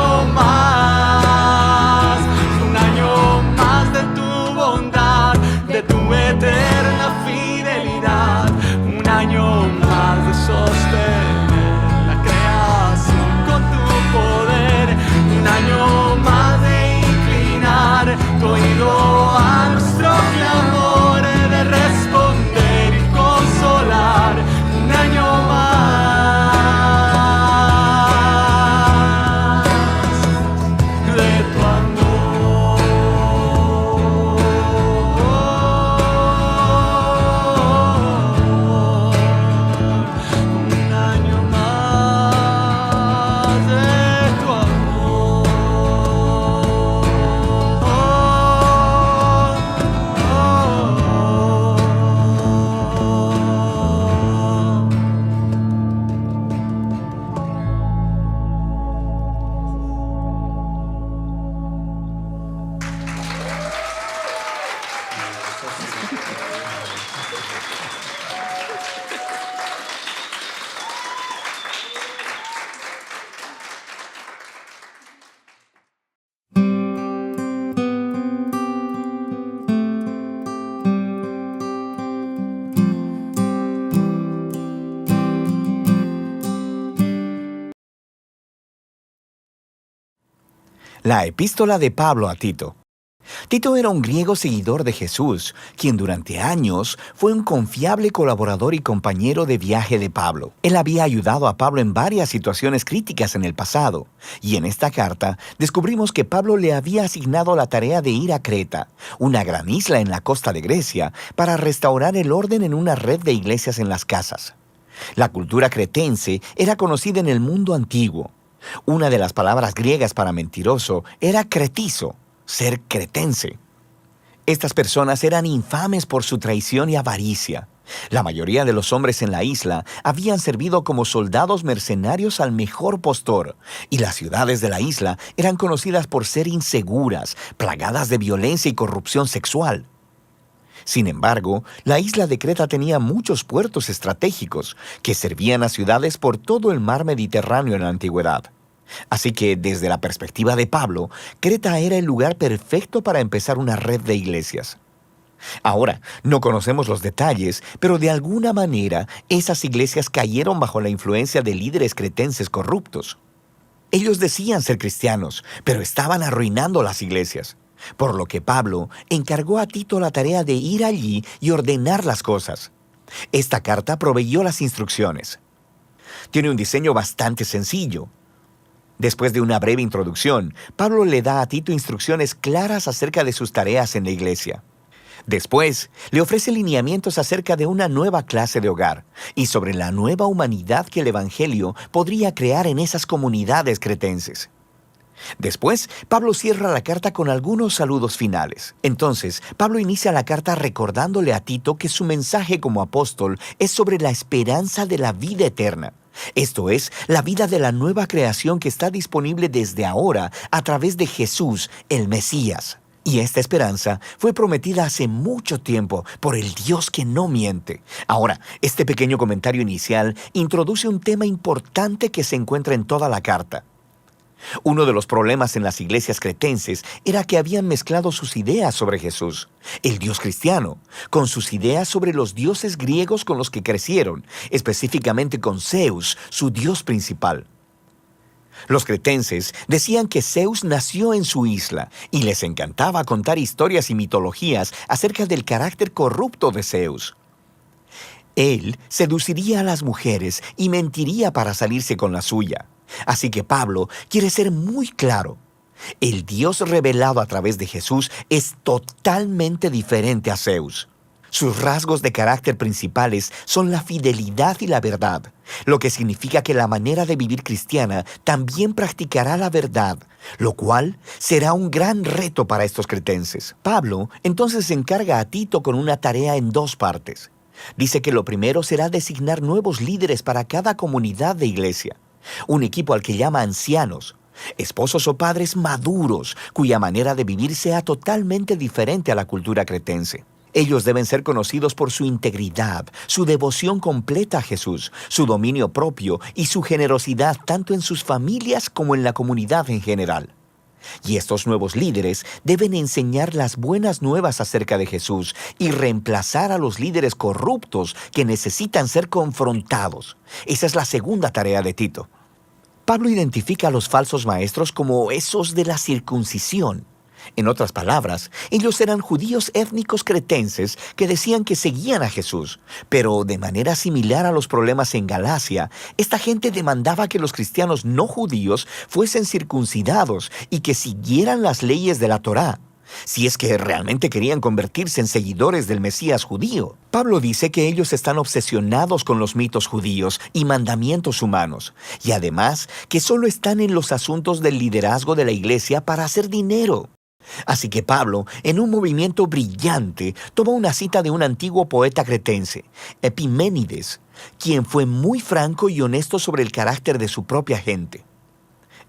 más de tu bondad, de tu eterna fidelidad, un año más de sostener la creación con tu poder, un año más de inclinar tu oído a nuestro clamor, de responder y consolar, un año más de tu amor, un año más de tu amor. La epístola de Pablo a Tito. Tito era un griego seguidor de Jesús, quien durante años fue un confiable colaborador y compañero de viaje de Pablo. Él había ayudado a Pablo en varias situaciones críticas en el pasado, y en esta carta descubrimos que Pablo le había asignado la tarea de ir a Creta, una gran isla en la costa de Grecia, para restaurar el orden en una red de iglesias en las casas. La cultura cretense era conocida en el mundo antiguo. Una de las palabras griegas para mentiroso era cretizo, ser cretense. Estas personas eran infames por su traición y avaricia. La mayoría de los hombres en la isla habían servido como soldados mercenarios al mejor postor, y las ciudades de la isla eran conocidas por ser inseguras, plagadas de violencia y corrupción sexual. Sin embargo, la isla de Creta tenía muchos puertos estratégicos que servían a ciudades por todo el mar Mediterráneo en la antigüedad. Así que, desde la perspectiva de Pablo, Creta era el lugar perfecto para empezar una red de iglesias. Ahora, no conocemos los detalles, pero de alguna manera esas iglesias cayeron bajo la influencia de líderes cretenses corruptos. Ellos decían ser cristianos, pero estaban arruinando las iglesias. Por lo que Pablo encargó a Tito la tarea de ir allí y ordenar las cosas. Esta carta proveyó las instrucciones. Tiene un diseño bastante sencillo. Después de una breve introducción, Pablo le da a Tito instrucciones claras acerca de sus tareas en la iglesia. Después, le ofrece lineamientos acerca de una nueva clase de hogar y sobre la nueva humanidad que el Evangelio podría crear en esas comunidades cretenses. Después, Pablo cierra la carta con algunos saludos finales. Entonces, Pablo inicia la carta recordándole a Tito que su mensaje como apóstol es sobre la esperanza de la vida eterna. Esto es, la vida de la nueva creación que está disponible desde ahora a través de Jesús, el Mesías. Y esta esperanza fue prometida hace mucho tiempo por el Dios que no miente. Ahora, este pequeño comentario inicial introduce un tema importante que se encuentra en toda la carta. Uno de los problemas en las iglesias cretenses era que habían mezclado sus ideas sobre Jesús, el Dios cristiano, con sus ideas sobre los dioses griegos con los que crecieron, específicamente con Zeus, su dios principal. Los cretenses decían que Zeus nació en su isla y les encantaba contar historias y mitologías acerca del carácter corrupto de Zeus. Él seduciría a las mujeres y mentiría para salirse con la suya. Así que Pablo quiere ser muy claro. El Dios revelado a través de Jesús es totalmente diferente a Zeus. Sus rasgos de carácter principales son la fidelidad y la verdad, lo que significa que la manera de vivir cristiana también practicará la verdad, lo cual será un gran reto para estos cretenses. Pablo entonces encarga a Tito con una tarea en dos partes. Dice que lo primero será designar nuevos líderes para cada comunidad de iglesia. Un equipo al que llama ancianos, esposos o padres maduros, cuya manera de vivir sea totalmente diferente a la cultura cretense. Ellos deben ser conocidos por su integridad, su devoción completa a Jesús, su dominio propio y su generosidad tanto en sus familias como en la comunidad en general. Y estos nuevos líderes deben enseñar las buenas nuevas acerca de Jesús y reemplazar a los líderes corruptos que necesitan ser confrontados. Esa es la segunda tarea de Tito. Pablo identifica a los falsos maestros como esos de la circuncisión. En otras palabras, ellos eran judíos étnicos cretenses que decían que seguían a Jesús, pero de manera similar a los problemas en Galacia, esta gente demandaba que los cristianos no judíos fuesen circuncidados y que siguieran las leyes de la Torá, si es que realmente querían convertirse en seguidores del Mesías judío. Pablo dice que ellos están obsesionados con los mitos judíos y mandamientos humanos, y además que solo están en los asuntos del liderazgo de la iglesia para hacer dinero. Así que Pablo, en un movimiento brillante, tomó una cita de un antiguo poeta cretense, Epiménides, quien fue muy franco y honesto sobre el carácter de su propia gente.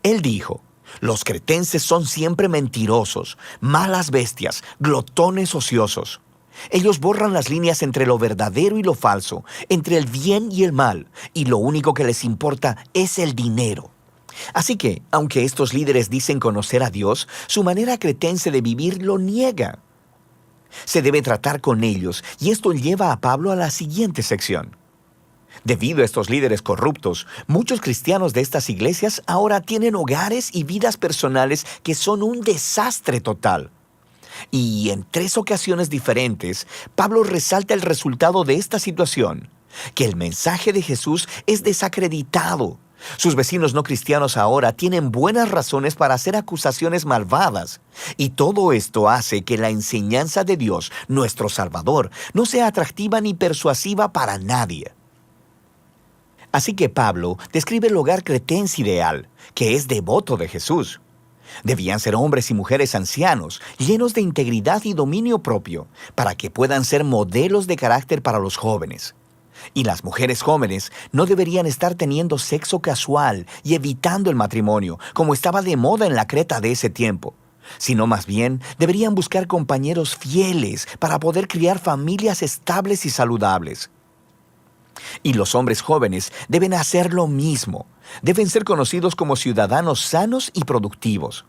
Él dijo: «Los cretenses son siempre mentirosos, malas bestias, glotones ociosos. Ellos borran las líneas entre lo verdadero y lo falso, entre el bien y el mal, y lo único que les importa es el dinero». Así que, aunque estos líderes dicen conocer a Dios, su manera cretense de vivir lo niega. Se debe tratar con ellos, y esto lleva a Pablo a la siguiente sección. Debido a estos líderes corruptos, muchos cristianos de estas iglesias ahora tienen hogares y vidas personales que son un desastre total. Y en 3 ocasiones diferentes, Pablo resalta el resultado de esta situación, que el mensaje de Jesús es desacreditado. Sus vecinos no cristianos ahora tienen buenas razones para hacer acusaciones malvadas. Y todo esto hace que la enseñanza de Dios, nuestro Salvador, no sea atractiva ni persuasiva para nadie. Así que Pablo describe el hogar cretense ideal, que es devoto de Jesús. Debían ser hombres y mujeres ancianos, llenos de integridad y dominio propio, para que puedan ser modelos de carácter para los jóvenes. Y las mujeres jóvenes no deberían estar teniendo sexo casual y evitando el matrimonio, como estaba de moda en la Creta de ese tiempo, sino más bien deberían buscar compañeros fieles para poder criar familias estables y saludables. Y los hombres jóvenes deben hacer lo mismo. Deben ser conocidos como ciudadanos sanos y productivos.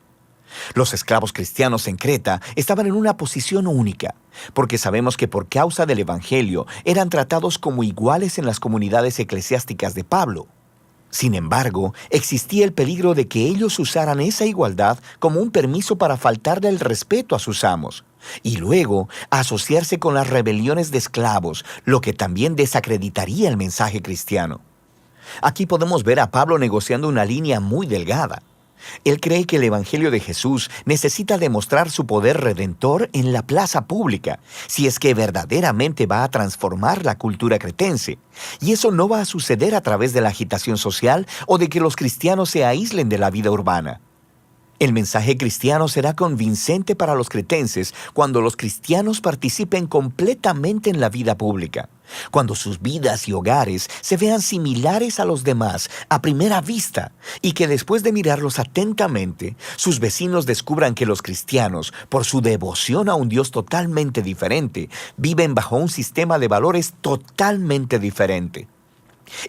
Los esclavos cristianos en Creta estaban en una posición única, porque sabemos que por causa del Evangelio eran tratados como iguales en las comunidades eclesiásticas de Pablo. Sin embargo, existía el peligro de que ellos usaran esa igualdad como un permiso para faltarle el respeto a sus amos, y luego asociarse con las rebeliones de esclavos, lo que también desacreditaría el mensaje cristiano. Aquí podemos ver a Pablo negociando una línea muy delgada. Él cree que el Evangelio de Jesús necesita demostrar su poder redentor en la plaza pública, si es que verdaderamente va a transformar la cultura cretense. Y eso no va a suceder a través de la agitación social o de que los cristianos se aíslen de la vida urbana. El mensaje cristiano será convincente para los cretenses cuando los cristianos participen completamente en la vida pública, cuando sus vidas y hogares se vean similares a los demás a primera vista y que después de mirarlos atentamente, sus vecinos descubran que los cristianos, por su devoción a un Dios totalmente diferente, viven bajo un sistema de valores totalmente diferente.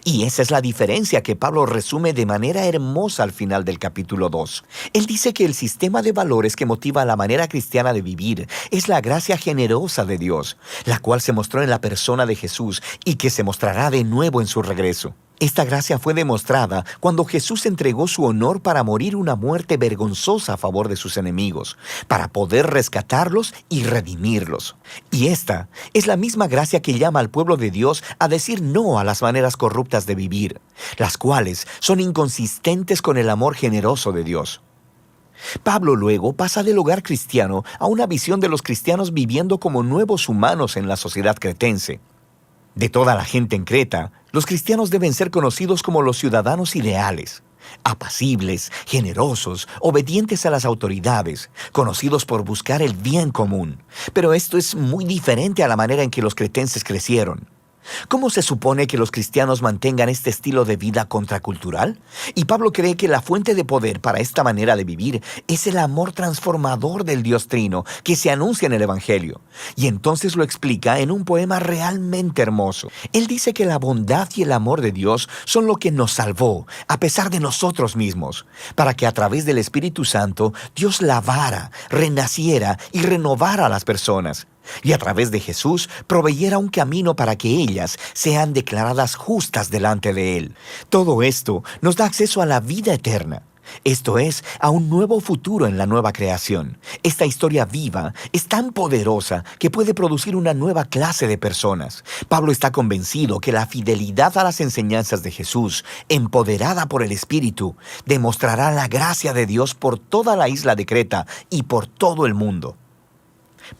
Y esa es la diferencia que Pablo resume de manera hermosa al final del capítulo 2. Él dice que el sistema de valores que motiva la manera cristiana de vivir es la gracia generosa de Dios, la cual se mostró en la persona de Jesús y que se mostrará de nuevo en su regreso. Esta gracia fue demostrada cuando Jesús entregó su honor para morir una muerte vergonzosa a favor de sus enemigos, para poder rescatarlos y redimirlos. Y esta es la misma gracia que llama al pueblo de Dios a decir no a las maneras corruptas de vivir, las cuales son inconsistentes con el amor generoso de Dios. Pablo luego pasa del hogar cristiano a una visión de los cristianos viviendo como nuevos humanos en la sociedad cretense. De toda la gente en Creta, los cristianos deben ser conocidos como los ciudadanos ideales, apacibles, generosos, obedientes a las autoridades, conocidos por buscar el bien común. Pero esto es muy diferente a la manera en que los cretenses crecieron. ¿Cómo se supone que los cristianos mantengan este estilo de vida contracultural? Y Pablo cree que la fuente de poder para esta manera de vivir es el amor transformador del Dios Trino que se anuncia en el Evangelio. Y entonces lo explica en un poema realmente hermoso. Él dice que la bondad y el amor de Dios son lo que nos salvó, a pesar de nosotros mismos, para que a través del Espíritu Santo Dios lavara, renaciera y renovara a las personas. Y a través de Jesús proveyera un camino para que ellas sean declaradas justas delante de Él. Todo esto nos da acceso a la vida eterna. Esto es, a un nuevo futuro en la nueva creación. Esta historia viva es tan poderosa que puede producir una nueva clase de personas. Pablo está convencido que la fidelidad a las enseñanzas de Jesús, empoderada por el Espíritu, demostrará la gracia de Dios por toda la isla de Creta y por todo el mundo.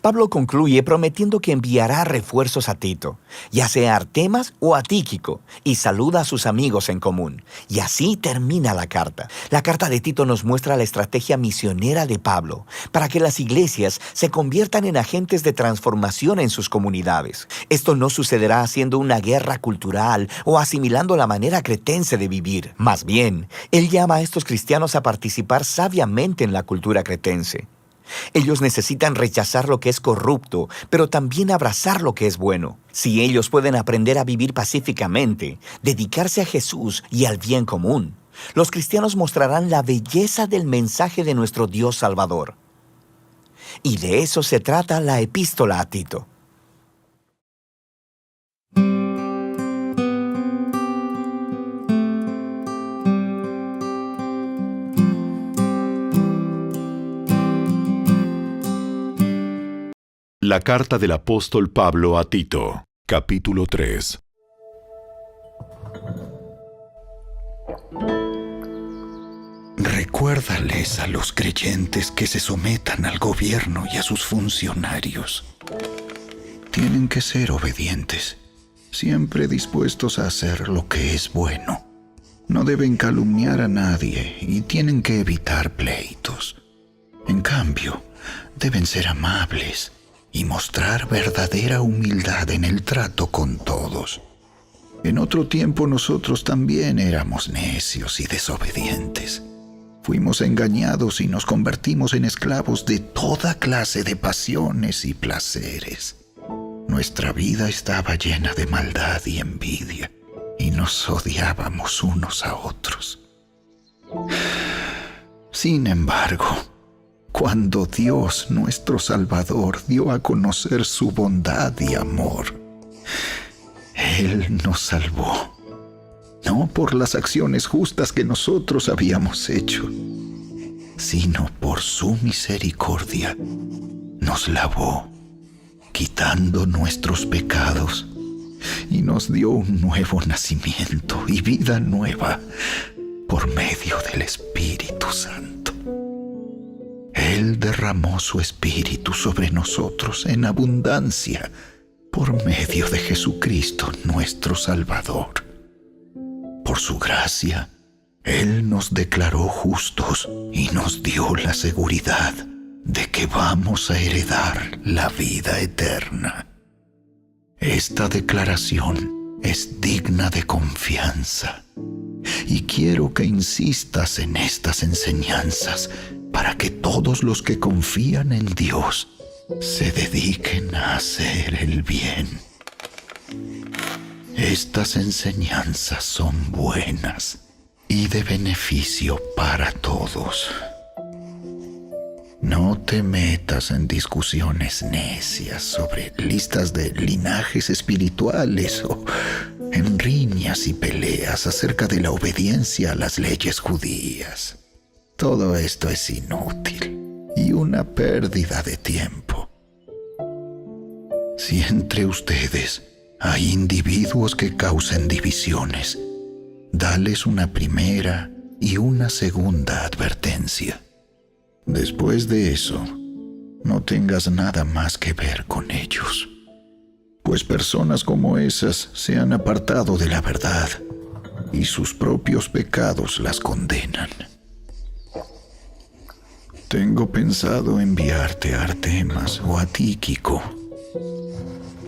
Pablo concluye prometiendo que enviará refuerzos a Tito, ya sea a Artemas o a Tíquico, y saluda a sus amigos en común. Y así termina la carta. La carta de Tito nos muestra la estrategia misionera de Pablo para que las iglesias se conviertan en agentes de transformación en sus comunidades. Esto no sucederá haciendo una guerra cultural o asimilando la manera cretense de vivir. Más bien, él llama a estos cristianos a participar sabiamente en la cultura cretense. Ellos necesitan rechazar lo que es corrupto, pero también abrazar lo que es bueno. Si ellos pueden aprender a vivir pacíficamente, dedicarse a Jesús y al bien común, los cristianos mostrarán la belleza del mensaje de nuestro Dios Salvador. Y de eso se trata la epístola a Tito. La carta del apóstol Pablo a Tito, capítulo 3. Recuérdales a los creyentes que se sometan al gobierno y a sus funcionarios. Tienen que ser obedientes, siempre dispuestos a hacer lo que es bueno. No deben calumniar a nadie y tienen que evitar pleitos. En cambio, deben ser amables y mostrar verdadera humildad en el trato con todos. En otro tiempo nosotros también éramos necios y desobedientes. Fuimos engañados y nos convertimos en esclavos de toda clase de pasiones y placeres. Nuestra vida estaba llena de maldad y envidia, y nos odiábamos unos a otros. Sin embargo, cuando Dios, nuestro Salvador, dio a conocer su bondad y amor, Él nos salvó, no por las acciones justas que nosotros habíamos hecho, sino por su misericordia. Nos lavó, quitando nuestros pecados, y nos dio un nuevo nacimiento y vida nueva por medio del Espíritu Santo. Él derramó su Espíritu sobre nosotros en abundancia por medio de Jesucristo nuestro Salvador. Por su gracia, Él nos declaró justos y nos dio la seguridad de que vamos a heredar la vida eterna. Esta declaración es digna de confianza y quiero que insistas en estas enseñanzas para que todos los que confían en Dios se dediquen a hacer el bien. Estas enseñanzas son buenas y de beneficio para todos. No te metas en discusiones necias sobre listas de linajes espirituales o en riñas y peleas acerca de la obediencia a las leyes judías. Todo esto es inútil y una pérdida de tiempo. Si entre ustedes hay individuos que causen divisiones, dales una primera y una segunda advertencia. Después de eso, no tengas nada más que ver con ellos, pues personas como esas se han apartado de la verdad y sus propios pecados las condenan. Tengo pensado enviarte a Artemas o a Tíquico.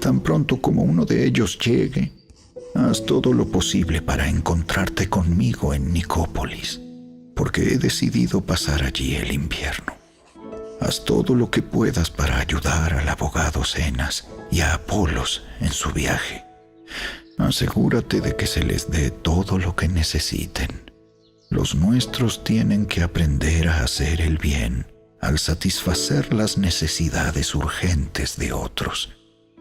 Tan pronto como uno de ellos llegue, haz todo lo posible para encontrarte conmigo en Nicópolis, porque he decidido pasar allí el invierno. Haz todo lo que puedas para ayudar al abogado Zenas y a Apolos en su viaje. Asegúrate de que se les dé todo lo que necesiten. Los nuestros tienen que aprender a hacer el bien al satisfacer las necesidades urgentes de otros.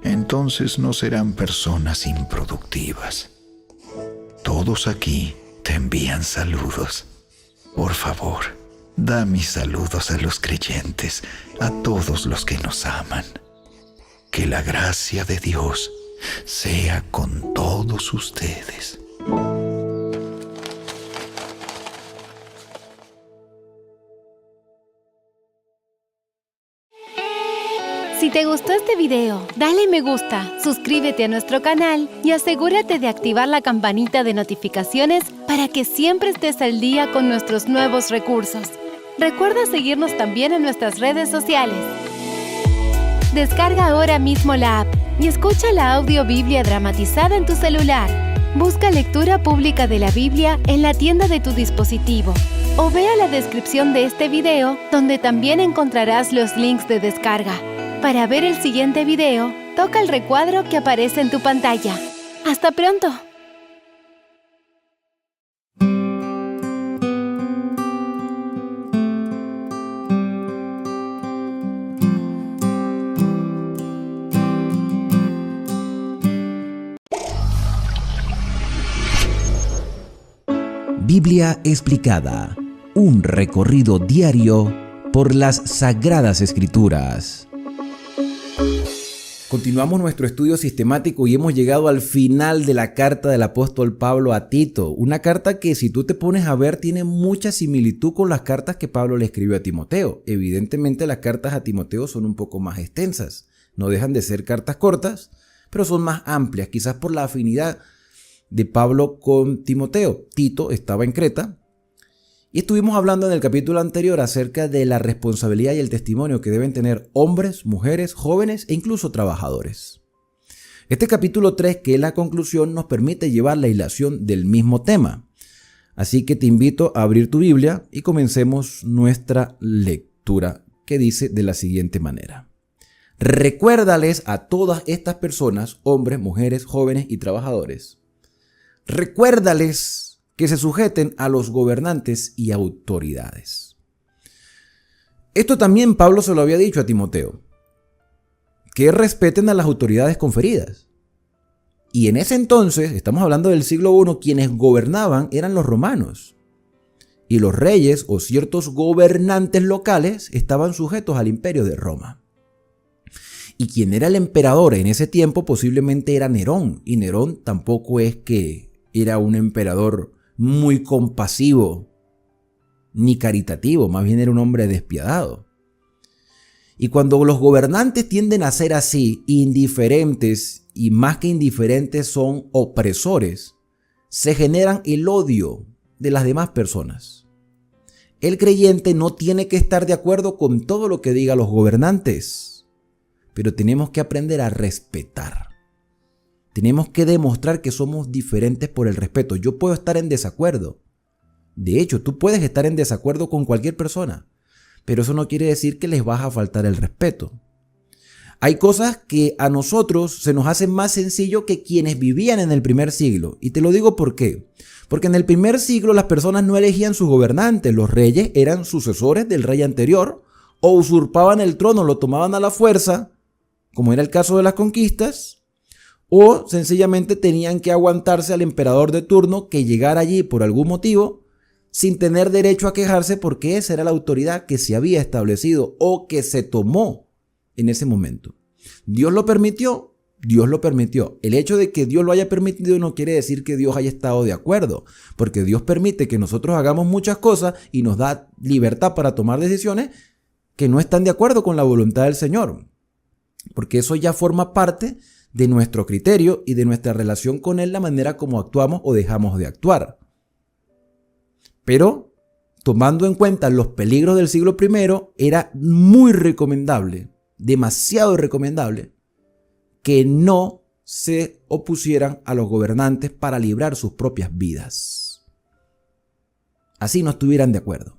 Entonces no serán personas improductivas. Todos aquí te envían saludos. Por favor, da mis saludos a los creyentes, a todos los que nos aman. Que la gracia de Dios sea con todos ustedes. Si te gustó este video, dale me gusta, suscríbete a nuestro canal y asegúrate de activar la campanita de notificaciones para que siempre estés al día con nuestros nuevos recursos. Recuerda seguirnos también en nuestras redes sociales. Descarga ahora mismo la app y escucha la audiobiblia dramatizada en tu celular. Busca lectura pública de la Biblia en la tienda de tu dispositivo o vea la descripción de este video donde también encontrarás los links de descarga. Para ver el siguiente video, toca el recuadro que aparece en tu pantalla. ¡Hasta pronto! Biblia explicada. Un recorrido diario por las Sagradas Escrituras. Continuamos nuestro estudio sistemático y hemos llegado al final de la carta del apóstol Pablo a Tito. Una carta que, si tú te pones a ver, tiene mucha similitud con las cartas que Pablo le escribió a Timoteo. Evidentemente las cartas a Timoteo son un poco más extensas. No dejan de ser cartas cortas, pero son más amplias, quizás por la afinidad de Pablo con Timoteo. Tito estaba en Creta y estuvimos hablando en el capítulo anterior acerca de la responsabilidad y el testimonio que deben tener hombres, mujeres, jóvenes e incluso trabajadores. Este capítulo 3, que es la conclusión, nos permite llevar la hilación del mismo tema. Así que te invito a abrir tu Biblia y comencemos nuestra lectura, que dice de la siguiente manera. Recuérdales a todas estas personas, hombres, mujeres, jóvenes y trabajadores. Recuérdales que se sujeten a los gobernantes y autoridades. Esto también Pablo se lo había dicho a Timoteo, que respeten a las autoridades conferidas. Y en ese entonces, estamos hablando del siglo I, quienes gobernaban eran los romanos. Y los reyes o ciertos gobernantes locales estaban sujetos al imperio de Roma. Y quien era el emperador en ese tiempo posiblemente era Nerón. Y Nerón tampoco es que era un emperador muy compasivo ni caritativo, más bien era un hombre despiadado. Y cuando los gobernantes tienden a ser así, indiferentes y más que indiferentes son opresores, se generan el odio de las demás personas. El creyente no tiene que estar de acuerdo con todo lo que digan los gobernantes, pero tenemos que aprender a respetar. Tenemos que demostrar que somos diferentes por el respeto. Yo puedo estar en desacuerdo. De hecho, tú puedes estar en desacuerdo con cualquier persona, pero eso no quiere decir que les vas a faltar el respeto. Hay cosas que a nosotros se nos hacen más sencillo que quienes vivían en el primer siglo. Y te lo digo por qué. Porque en el primer siglo las personas no elegían sus gobernantes. Los reyes eran sucesores del rey anterior o usurpaban el trono, lo tomaban a la fuerza, como era el caso de las conquistas, o sencillamente tenían que aguantarse al emperador de turno que llegara allí por algún motivo sin tener derecho a quejarse porque esa era la autoridad que se había establecido o que se tomó en ese momento. Dios lo permitió. Dios lo permitió. El hecho de que Dios lo haya permitido no quiere decir que Dios haya estado de acuerdo, porque Dios permite que nosotros hagamos muchas cosas y nos da libertad para tomar decisiones que no están de acuerdo con la voluntad del Señor, porque eso ya forma parte de nuestro criterio y de nuestra relación con Él, la manera como actuamos o dejamos de actuar. Pero, tomando en cuenta los peligros del siglo I, era muy recomendable, demasiado recomendable, que no se opusieran a los gobernantes para librar sus propias vidas. Así no estuvieran de acuerdo.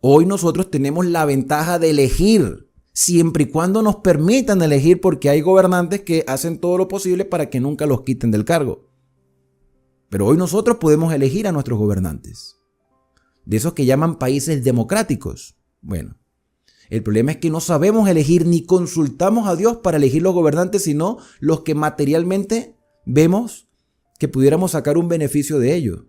Hoy nosotros tenemos la ventaja de elegir, siempre y cuando nos permitan elegir, porque hay gobernantes que hacen todo lo posible para que nunca los quiten del cargo. Pero hoy nosotros podemos elegir a nuestros gobernantes, de esos que llaman países democráticos. Bueno, el problema es que no sabemos elegir ni consultamos a Dios para elegir los gobernantes, sino los que materialmente vemos que pudiéramos sacar un beneficio de ellos.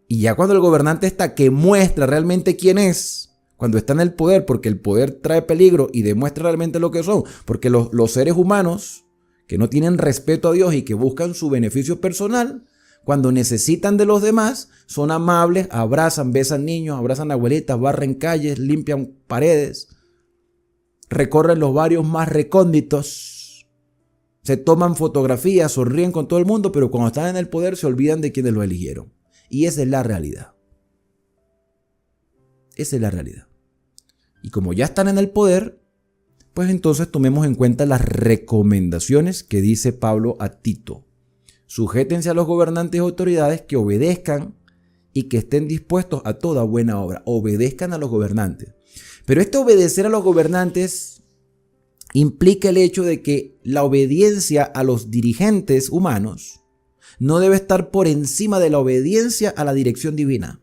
Y ya cuando el gobernante está que muestra realmente quién es, cuando está en el poder, porque el poder trae peligro y demuestra realmente lo que son, porque los seres humanos que no tienen respeto a Dios y que buscan su beneficio personal, cuando necesitan de los demás, son amables, abrazan, besan niños, abrazan abuelitas, barren calles, limpian paredes, recorren los barrios más recónditos, se toman fotografías, sonríen con todo el mundo, pero cuando están en el poder se olvidan de quienes lo eligieron. Y esa es la realidad. Esa es la realidad. Y como ya están en el poder, pues entonces tomemos en cuenta las recomendaciones que dice Pablo a Tito. Sujétense a los gobernantes y autoridades, que obedezcan y que estén dispuestos a toda buena obra. Obedezcan a los gobernantes. Pero este obedecer a los gobernantes implica el hecho de que la obediencia a los dirigentes humanos no debe estar por encima de la obediencia a la dirección divina.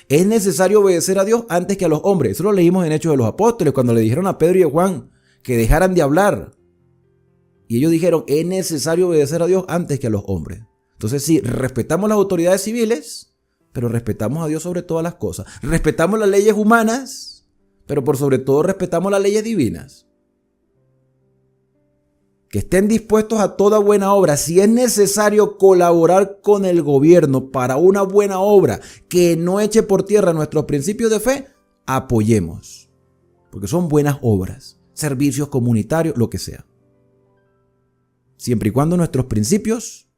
Es necesario obedecer a Dios antes que a los hombres. Eso lo leímos en Hechos de los Apóstoles, cuando le dijeron a Pedro y a Juan que dejaran de hablar. Y ellos dijeron, es necesario obedecer a Dios antes que a los hombres. Entonces sí, respetamos las autoridades civiles, pero respetamos a Dios sobre todas las cosas. Respetamos las leyes humanas, pero por sobre todo respetamos las leyes divinas. Que estén dispuestos a toda buena obra. Si es necesario colaborar con el gobierno para una buena obra que no eche por tierra nuestros principios de fe, apoyemos. Porque son buenas obras, servicios comunitarios, lo que sea. Siempre y cuando nuestros principios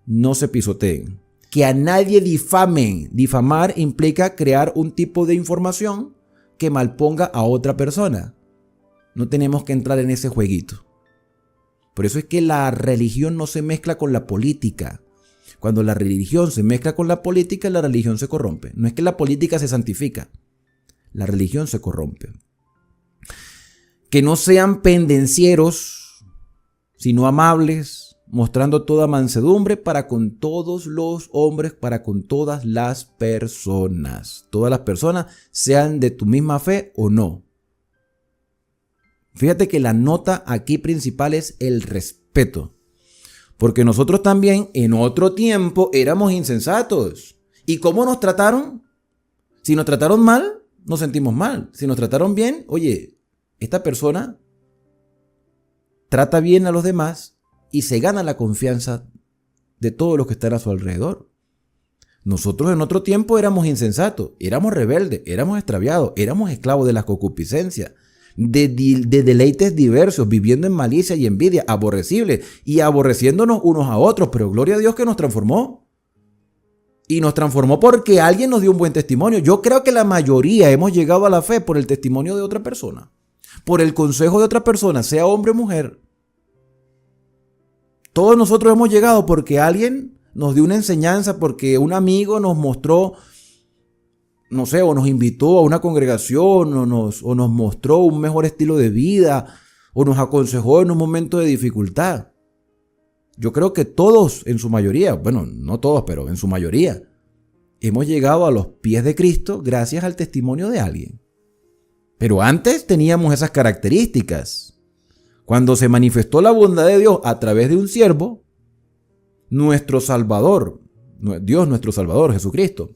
no se pisoteen. Que a nadie difamen. Difamar implica crear un tipo de información que malponga a otra persona. No tenemos que entrar en ese jueguito. Por eso es que la religión no se mezcla con la política. Cuando la religión se mezcla con la política, la religión se corrompe. No es que la política se santifica. La religión se corrompe. Que no sean pendencieros, sino amables, mostrando toda mansedumbre para con todos los hombres, para con todas las personas. Todas las personas, sean de tu misma fe o no. Fíjate que la nota aquí principal es el respeto. Porque nosotros también en otro tiempo éramos insensatos. ¿Y cómo nos trataron? Si nos trataron mal, nos sentimos mal. Si nos trataron bien, oye, esta persona trata bien a los demás y se gana la confianza de todos los que están a su alrededor. Nosotros en otro tiempo éramos insensatos, éramos rebeldes, éramos extraviados, éramos esclavos de la concupiscencia, de deleites diversos, viviendo en malicia y envidia, aborrecibles y aborreciéndonos unos a otros, pero gloria a Dios que nos transformó. Y nos transformó porque alguien nos dio un buen testimonio. Yo creo que la mayoría hemos llegado a la fe por el testimonio de otra persona, por el consejo de otra persona, sea hombre o mujer. Todos nosotros hemos llegado porque alguien nos dio una enseñanza, porque un amigo nos mostró, no sé, o nos invitó a una congregación, o nos mostró un mejor estilo de vida, o nos aconsejó en un momento de dificultad. Yo creo que todos, en su mayoría, bueno, no todos, pero en su mayoría, hemos llegado a los pies de Cristo gracias al testimonio de alguien. Pero antes teníamos esas características. Cuando se manifestó la bondad de Dios a través de un siervo, nuestro Salvador, Dios nuestro Salvador, Jesucristo,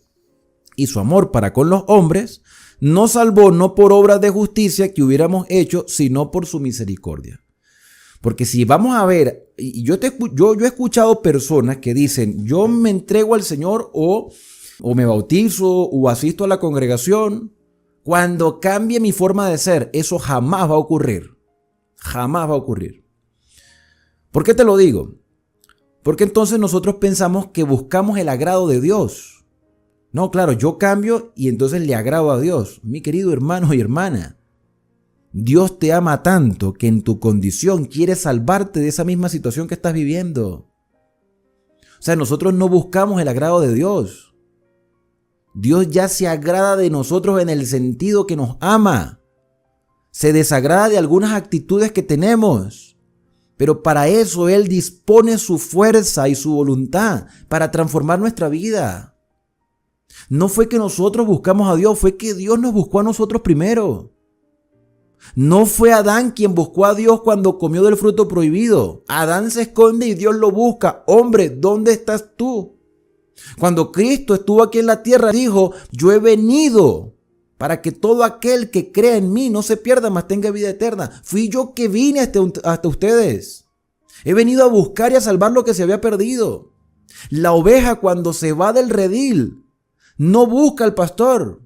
y su amor para con los hombres, nos salvó no por obras de justicia que hubiéramos hecho, sino por su misericordia. Porque si vamos a ver, yo he escuchado personas que dicen, yo me entrego al Señor o me bautizo o asisto a la congregación cuando cambie mi forma de ser. Eso jamás va a ocurrir. Jamás va a ocurrir. ¿Por qué te lo digo? Porque entonces nosotros pensamos que buscamos el agrado de Dios. No, claro, yo cambio y entonces le agrado a Dios. Mi querido hermano y hermana, Dios te ama tanto que en tu condición quiere salvarte de esa misma situación que estás viviendo. O sea, nosotros no buscamos el agrado de Dios. Dios ya se agrada de nosotros en el sentido que nos ama. Se desagrada de algunas actitudes que tenemos. Pero para eso Él dispone su fuerza y su voluntad para transformar nuestra vida. No fue que nosotros buscamos a Dios, fue que Dios nos buscó a nosotros primero. No fue Adán quien buscó a Dios cuando comió del fruto prohibido. Adán se esconde y Dios lo busca. Hombre, ¿dónde estás tú? Cuando Cristo estuvo aquí en la tierra, dijo, yo he venido para que todo aquel que crea en mí no se pierda, mas tenga vida eterna. Fui yo que vine hasta ustedes. He venido a buscar y a salvar lo que se había perdido. La oveja cuando se va del redil no busca al pastor.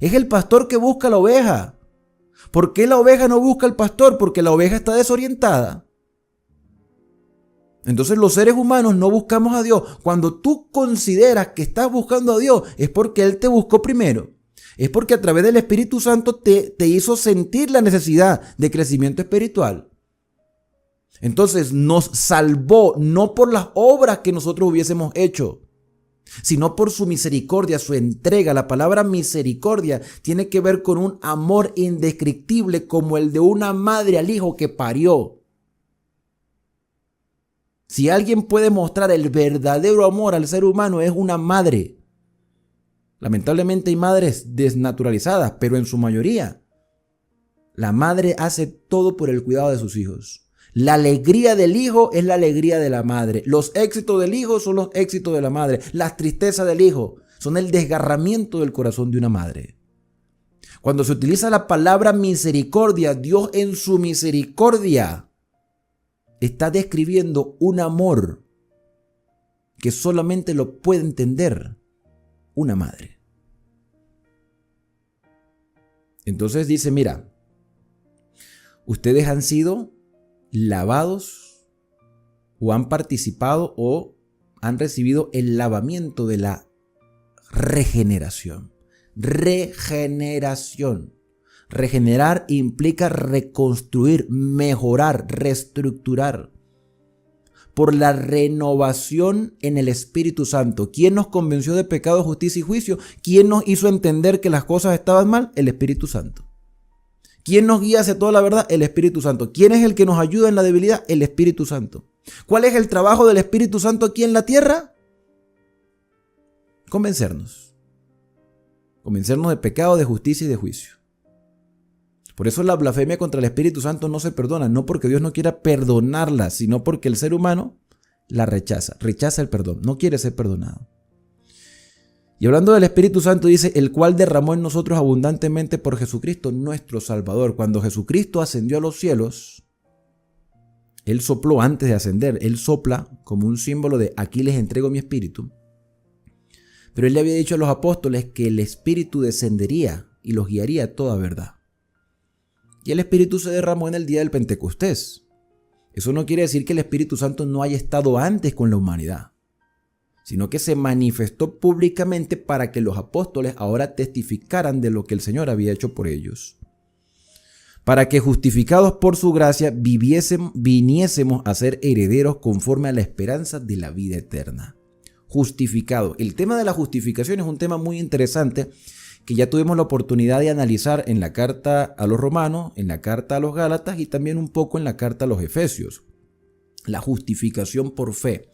Es el pastor que busca a la oveja. ¿Por qué la oveja no busca al pastor? Porque la oveja está desorientada. Entonces los seres humanos no buscamos a Dios. Cuando tú consideras que estás buscando a Dios, es porque Él te buscó primero. Es porque a través del Espíritu Santo te hizo sentir la necesidad de crecimiento espiritual. Entonces nos salvó no por las obras que nosotros hubiésemos hecho, sino por su misericordia, su entrega. La palabra misericordia tiene que ver con un amor indescriptible como el de una madre al hijo que parió. Si alguien puede mostrar el verdadero amor al ser humano es una madre. Lamentablemente hay madres desnaturalizadas, pero en su mayoría la madre hace todo por el cuidado de sus hijos. La alegría del hijo es la alegría de la madre. Los éxitos del hijo son los éxitos de la madre. Las tristezas del hijo son el desgarramiento del corazón de una madre. Cuando se utiliza la palabra misericordia, Dios en su misericordia está describiendo un amor que solamente lo puede entender una madre. Entonces dice, mira, ustedes han sido lavados o han participado o han recibido el lavamiento de la regeneración. Regeneración. Regenerar implica reconstruir, mejorar, reestructurar. Por la renovación en el Espíritu Santo. ¿Quién nos convenció de pecado, justicia y juicio? ¿Quién nos hizo entender que las cosas estaban mal? El Espíritu Santo. ¿Quién nos guía hacia toda la verdad? El Espíritu Santo. ¿Quién es el que nos ayuda en la debilidad? El Espíritu Santo. ¿Cuál es el trabajo del Espíritu Santo aquí en la tierra? Convencernos. Convencernos de pecado, de justicia y de juicio. Por eso la blasfemia contra el Espíritu Santo no se perdona, no porque Dios no quiera perdonarla, sino porque el ser humano la rechaza el perdón, no quiere ser perdonado. Y hablando del Espíritu Santo dice, el cual derramó en nosotros abundantemente por Jesucristo, nuestro Salvador. Cuando Jesucristo ascendió a los cielos, Él sopló antes de ascender, Él sopla como un símbolo de aquí les entrego mi espíritu. Pero Él le había dicho a los apóstoles que el Espíritu descendería y los guiaría a toda verdad. Y el Espíritu se derramó en el día del Pentecostés. Eso no quiere decir que el Espíritu Santo no haya estado antes con la humanidad, sino que se manifestó públicamente para que los apóstoles ahora testificaran de lo que el Señor había hecho por ellos. Para que justificados por su gracia viniésemos a ser herederos conforme a la esperanza de la vida eterna. Justificado. El tema de la justificación es un tema muy interesante que ya tuvimos la oportunidad de analizar en la carta a los Romanos, en la carta a los Gálatas y también un poco en la carta a los Efesios. La justificación por fe.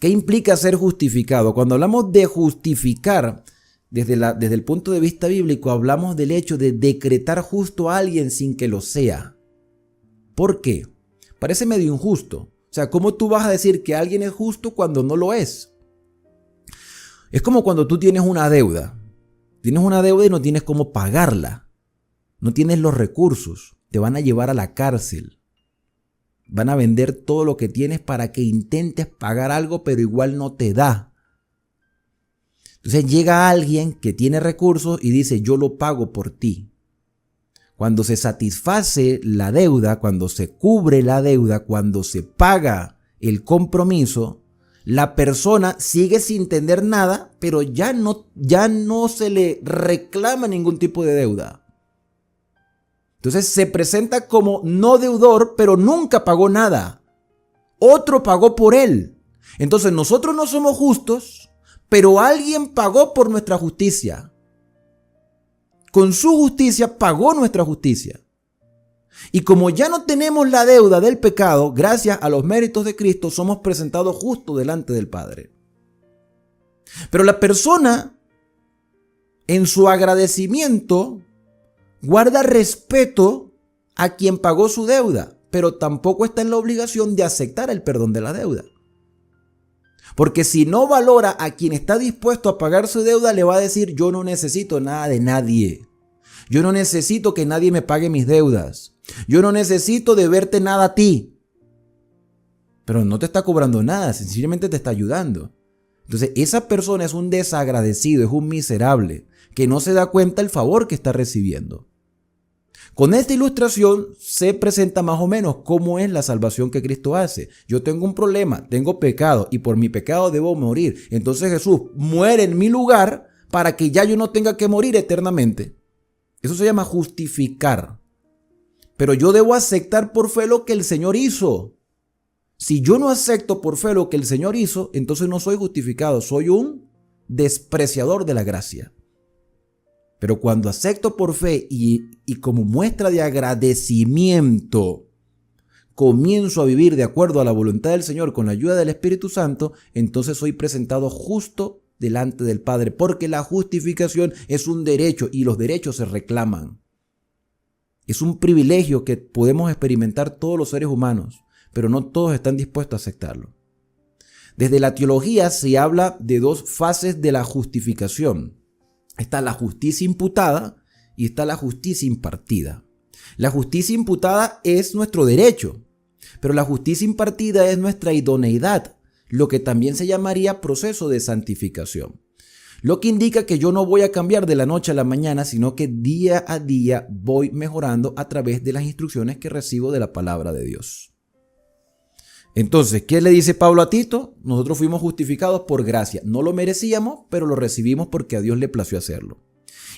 ¿Qué implica ser justificado? Cuando hablamos de justificar, desde el punto de vista bíblico, hablamos del hecho de decretar justo a alguien sin que lo sea. ¿Por qué? Parece medio injusto. O sea, ¿cómo tú vas a decir que alguien es justo cuando no lo es? Es como cuando tú tienes una deuda. Tienes una deuda y no tienes cómo pagarla. No tienes los recursos. Te van a llevar a la cárcel. Van a vender todo lo que tienes para que intentes pagar algo, pero igual no te da. Entonces llega alguien que tiene recursos y dice, yo lo pago por ti. Cuando se satisface la deuda, cuando se cubre la deuda, cuando se paga el compromiso, la persona sigue sin tener nada, pero ya no se le reclama ningún tipo de deuda. Entonces se presenta como no deudor, pero nunca pagó nada. Otro pagó por él. Entonces nosotros no somos justos, pero alguien pagó por nuestra justicia. Con su justicia pagó nuestra justicia. Y como ya no tenemos la deuda del pecado, gracias a los méritos de Cristo, somos presentados justos delante del Padre. Pero la persona, en su agradecimiento, guarda respeto a quien pagó su deuda, pero tampoco está en la obligación de aceptar el perdón de la deuda. Porque si no valora a quien está dispuesto a pagar su deuda, le va a decir, yo no necesito nada de nadie. Yo no necesito que nadie me pague mis deudas. Yo no necesito deberte nada a ti. Pero no te está cobrando nada, sencillamente te está ayudando. Entonces esa persona es un desagradecido, es un miserable, que no se da cuenta del favor que está recibiendo. Con esta ilustración se presenta más o menos cómo es la salvación que Cristo hace. Yo tengo un problema, tengo pecado y por mi pecado debo morir. Entonces Jesús muere en mi lugar para que ya yo no tenga que morir eternamente. Eso se llama justificar. Pero yo debo aceptar por fe lo que el Señor hizo. Si yo no acepto por fe lo que el Señor hizo, entonces no soy justificado, soy un despreciador de la gracia. Pero cuando acepto por fe y como muestra de agradecimiento comienzo a vivir de acuerdo a la voluntad del Señor con la ayuda del Espíritu Santo, entonces soy presentado justo delante del Padre, porque la justificación es un derecho y los derechos se reclaman. Es un privilegio que podemos experimentar todos los seres humanos, pero no todos están dispuestos a aceptarlo. Desde la teología se habla de dos fases de la justificación. Está la justicia imputada y está la justicia impartida. La justicia imputada es nuestro derecho, pero la justicia impartida es nuestra idoneidad, lo que también se llamaría proceso de santificación. Lo que indica que yo no voy a cambiar de la noche a la mañana, sino que día a día voy mejorando a través de las instrucciones que recibo de la palabra de Dios. Entonces, ¿qué le dice Pablo a Tito? Nosotros fuimos justificados por gracia. No lo merecíamos, pero lo recibimos porque a Dios le plació hacerlo.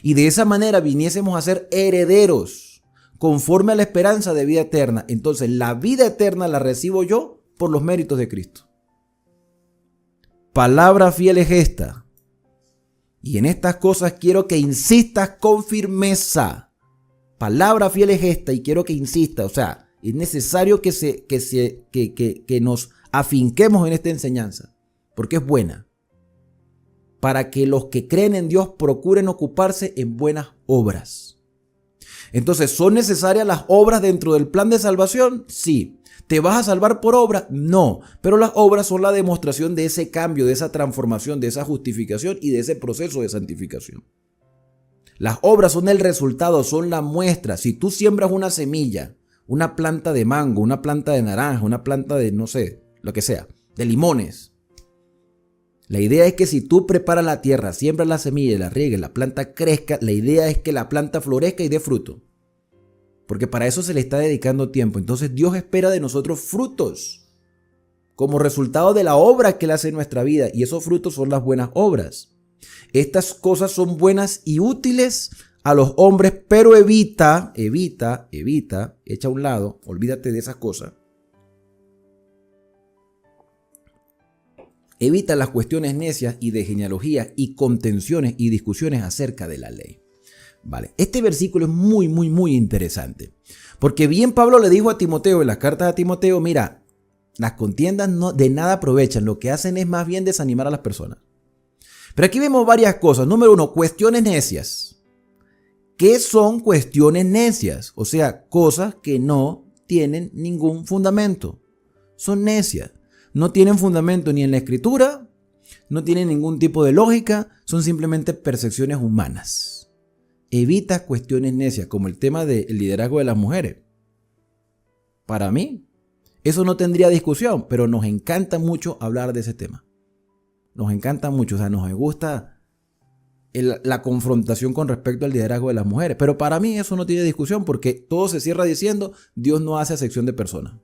Y de esa manera viniésemos a ser herederos, conforme a la esperanza de vida eterna. Entonces, la vida eterna la recibo yo por los méritos de Cristo. Palabra fiel es esta. Y en estas cosas quiero que insistas con firmeza. Palabra fiel es esta y quiero que insistas. O sea, es necesario que nos afinquemos en esta enseñanza, porque es buena, para que los que creen en Dios procuren ocuparse en buenas obras. Entonces, ¿son necesarias las obras dentro del plan de salvación? Sí. ¿Te vas a salvar por obra? No. Pero las obras son la demostración de ese cambio, de esa transformación, de esa justificación y de ese proceso de santificación. Las obras son el resultado, son la muestra. Si tú siembras una semilla, una planta de mango, una planta de naranja, una planta de, no sé, lo que sea, de limones. La idea es que si tú preparas la tierra, siembras la semilla, la riegas, la planta crezca, la idea es que la planta florezca y dé fruto. Porque para eso se le está dedicando tiempo. Entonces Dios espera de nosotros frutos. como resultado de la obra que Él hace en nuestra vida, y esos frutos son las buenas obras. Estas cosas son buenas y útiles a los hombres, pero evita, echa a un lado, olvídate de esas cosas. Evita las cuestiones necias y de genealogía y contenciones y discusiones acerca de la ley. Vale, este versículo es muy interesante, porque bien Pablo le dijo a Timoteo en las cartas a Timoteo, mira, las contiendas de nada aprovechan, lo que hacen es más bien desanimar a las personas. Pero aquí vemos varias cosas. Número 1, cuestiones necias. ¿Qué son cuestiones necias? O sea, cosas que no tienen ningún fundamento. Son necias. No tienen fundamento ni en la escritura, no tienen ningún tipo de lógica, son simplemente percepciones humanas. Evita cuestiones necias, como el tema del liderazgo de las mujeres. Para mí, eso no tendría discusión, pero nos encanta mucho hablar de ese tema. Nos encanta mucho, o sea, nos gusta la confrontación con respecto al liderazgo de las mujeres. Pero para mí eso no tiene discusión, porque todo se cierra diciendo, Dios no hace acepción de personas.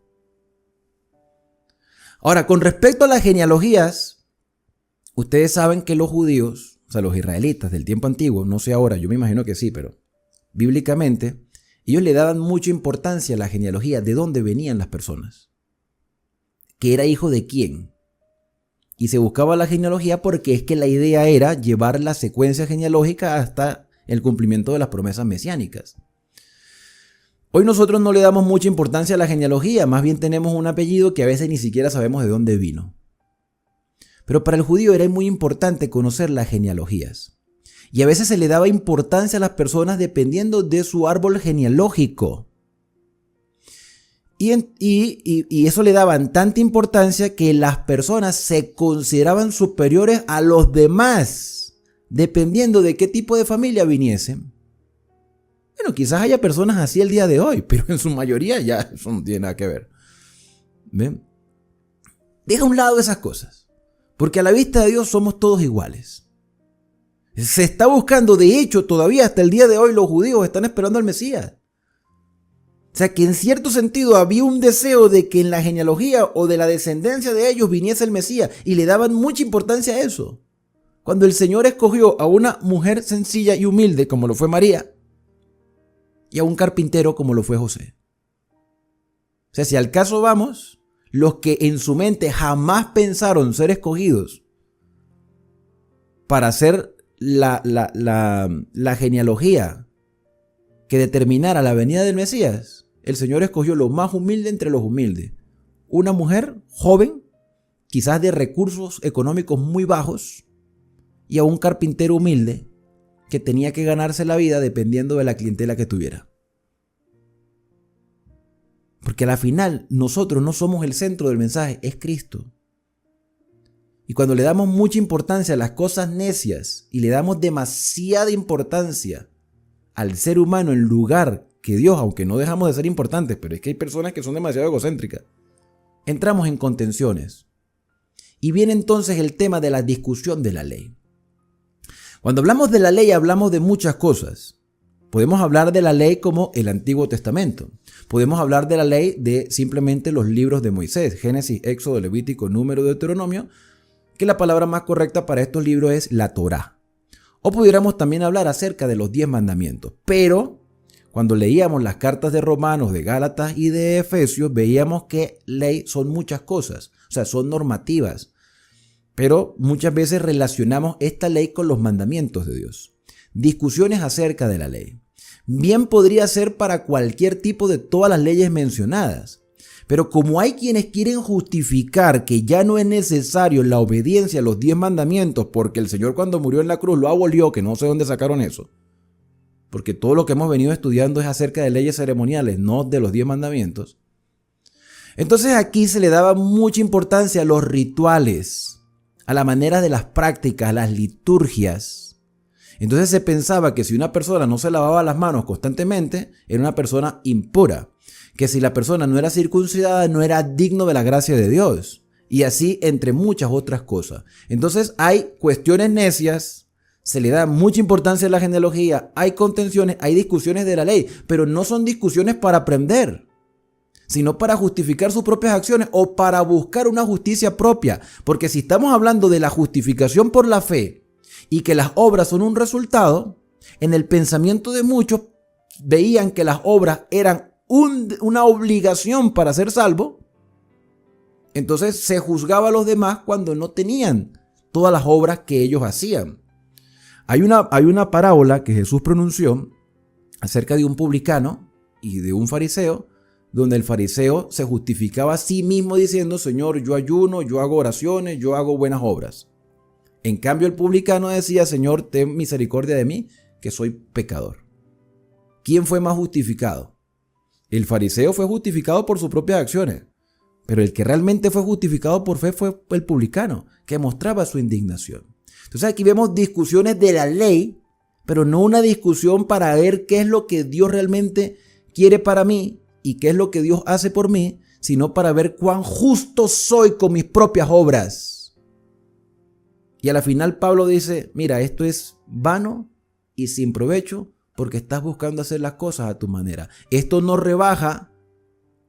Ahora, con respecto a las genealogías, ustedes saben que los judíos, o sea, los israelitas del tiempo antiguo, no sé ahora, yo me imagino que sí, pero bíblicamente, ellos le daban mucha importancia a la genealogía, de dónde venían las personas, que era hijo de quién. Y se buscaba la genealogía porque es que la idea era llevar la secuencia genealógica hasta el cumplimiento de las promesas mesiánicas. Hoy nosotros no le damos mucha importancia a la genealogía, más bien tenemos un apellido que a veces ni siquiera sabemos de dónde vino. Pero para el judío era muy importante conocer las genealogías. Y a veces se le daba importancia a las personas dependiendo de su árbol genealógico. Y eso le daban tanta importancia que las personas se consideraban superiores a los demás, dependiendo de qué tipo de familia viniesen. Bueno, quizás haya personas así el día de hoy, pero en su mayoría ya eso no tiene nada que ver. ¿Ven? Deja a un lado esas cosas, porque a la vista de Dios somos todos iguales. Se está buscando, de hecho, todavía hasta el día de hoy los judíos están esperando al Mesías. O sea que en cierto sentido había un deseo de que en la genealogía o de la descendencia de ellos viniese el Mesías, y le daban mucha importancia a eso. Cuando el Señor escogió a una mujer sencilla y humilde como lo fue María, y a un carpintero como lo fue José. O sea, si al caso vamos, los que en su mente jamás pensaron ser escogidos para hacer la genealogía que determinara la venida del Mesías, el Señor escogió lo más humilde entre los humildes. Una mujer joven, quizás de recursos económicos muy bajos, y a un carpintero humilde que tenía que ganarse la vida dependiendo de la clientela que tuviera. Porque a la final nosotros no somos el centro del mensaje, es Cristo. Y cuando le damos mucha importancia a las cosas necias y le damos demasiada importancia al ser humano en lugar que Dios, aunque no dejamos de ser importantes, pero es que hay personas que son demasiado egocéntricas, entramos en contenciones. Y viene entonces el tema de la discusión de la ley. Cuando hablamos de la ley hablamos de muchas cosas. Podemos hablar de la ley como el Antiguo Testamento. Podemos hablar de la ley de simplemente los libros de Moisés, Génesis, Éxodo, Levítico, Número, Deuteronomio, que la palabra más correcta para estos libros es la Torá. O pudiéramos también hablar acerca de los 10 mandamientos. Pero cuando leíamos las cartas de Romanos, de Gálatas y de Efesios, veíamos que ley son muchas cosas, o sea, son normativas. Pero muchas veces relacionamos esta ley con los mandamientos de Dios. Discusiones acerca de la ley. Bien podría ser para cualquier tipo de todas las leyes mencionadas. Pero como hay quienes quieren justificar que ya no es necesario la obediencia a los 10 mandamientos porque el Señor cuando murió en la cruz lo abolió, que no sé dónde sacaron eso. Porque todo lo que hemos venido estudiando es acerca de leyes ceremoniales, no de los 10 mandamientos. Entonces aquí se le daba mucha importancia a los rituales, a la manera de las prácticas, a las liturgias. Entonces se pensaba que si una persona no se lavaba las manos constantemente, era una persona impura. Que si la persona no era circuncidada, no era digno de la gracia de Dios. Y así entre muchas otras cosas. Entonces hay cuestiones necias, se le da mucha importancia a la genealogía, hay contenciones, hay discusiones de la ley, pero no son discusiones para aprender. sino para justificar sus propias acciones o para buscar una justicia propia. Porque si estamos hablando de la justificación por la fe y que las obras son un resultado, en el pensamiento de muchos veían que las obras eran una obligación para ser salvo. Entonces se juzgaba a los demás cuando no tenían todas las obras que ellos hacían. Hay una parábola que Jesús pronunció acerca de un publicano y de un fariseo, donde el fariseo se justificaba a sí mismo diciendo: Señor, yo ayuno, yo hago oraciones, yo hago buenas obras. En cambio, el publicano decía: Señor, ten misericordia de mí, que soy pecador. ¿Quién fue más justificado? El fariseo fue justificado por sus propias acciones, pero el que realmente fue justificado por fe fue el publicano, que mostraba su indignación. Entonces aquí vemos discusiones de la ley, pero no una discusión para ver qué es lo que Dios realmente quiere para mí y qué es lo que Dios hace por mí, sino para ver cuán justo soy con mis propias obras. Y a la final Pablo dice: mira, esto es vano y sin provecho porque estás buscando hacer las cosas a tu manera. Esto no rebaja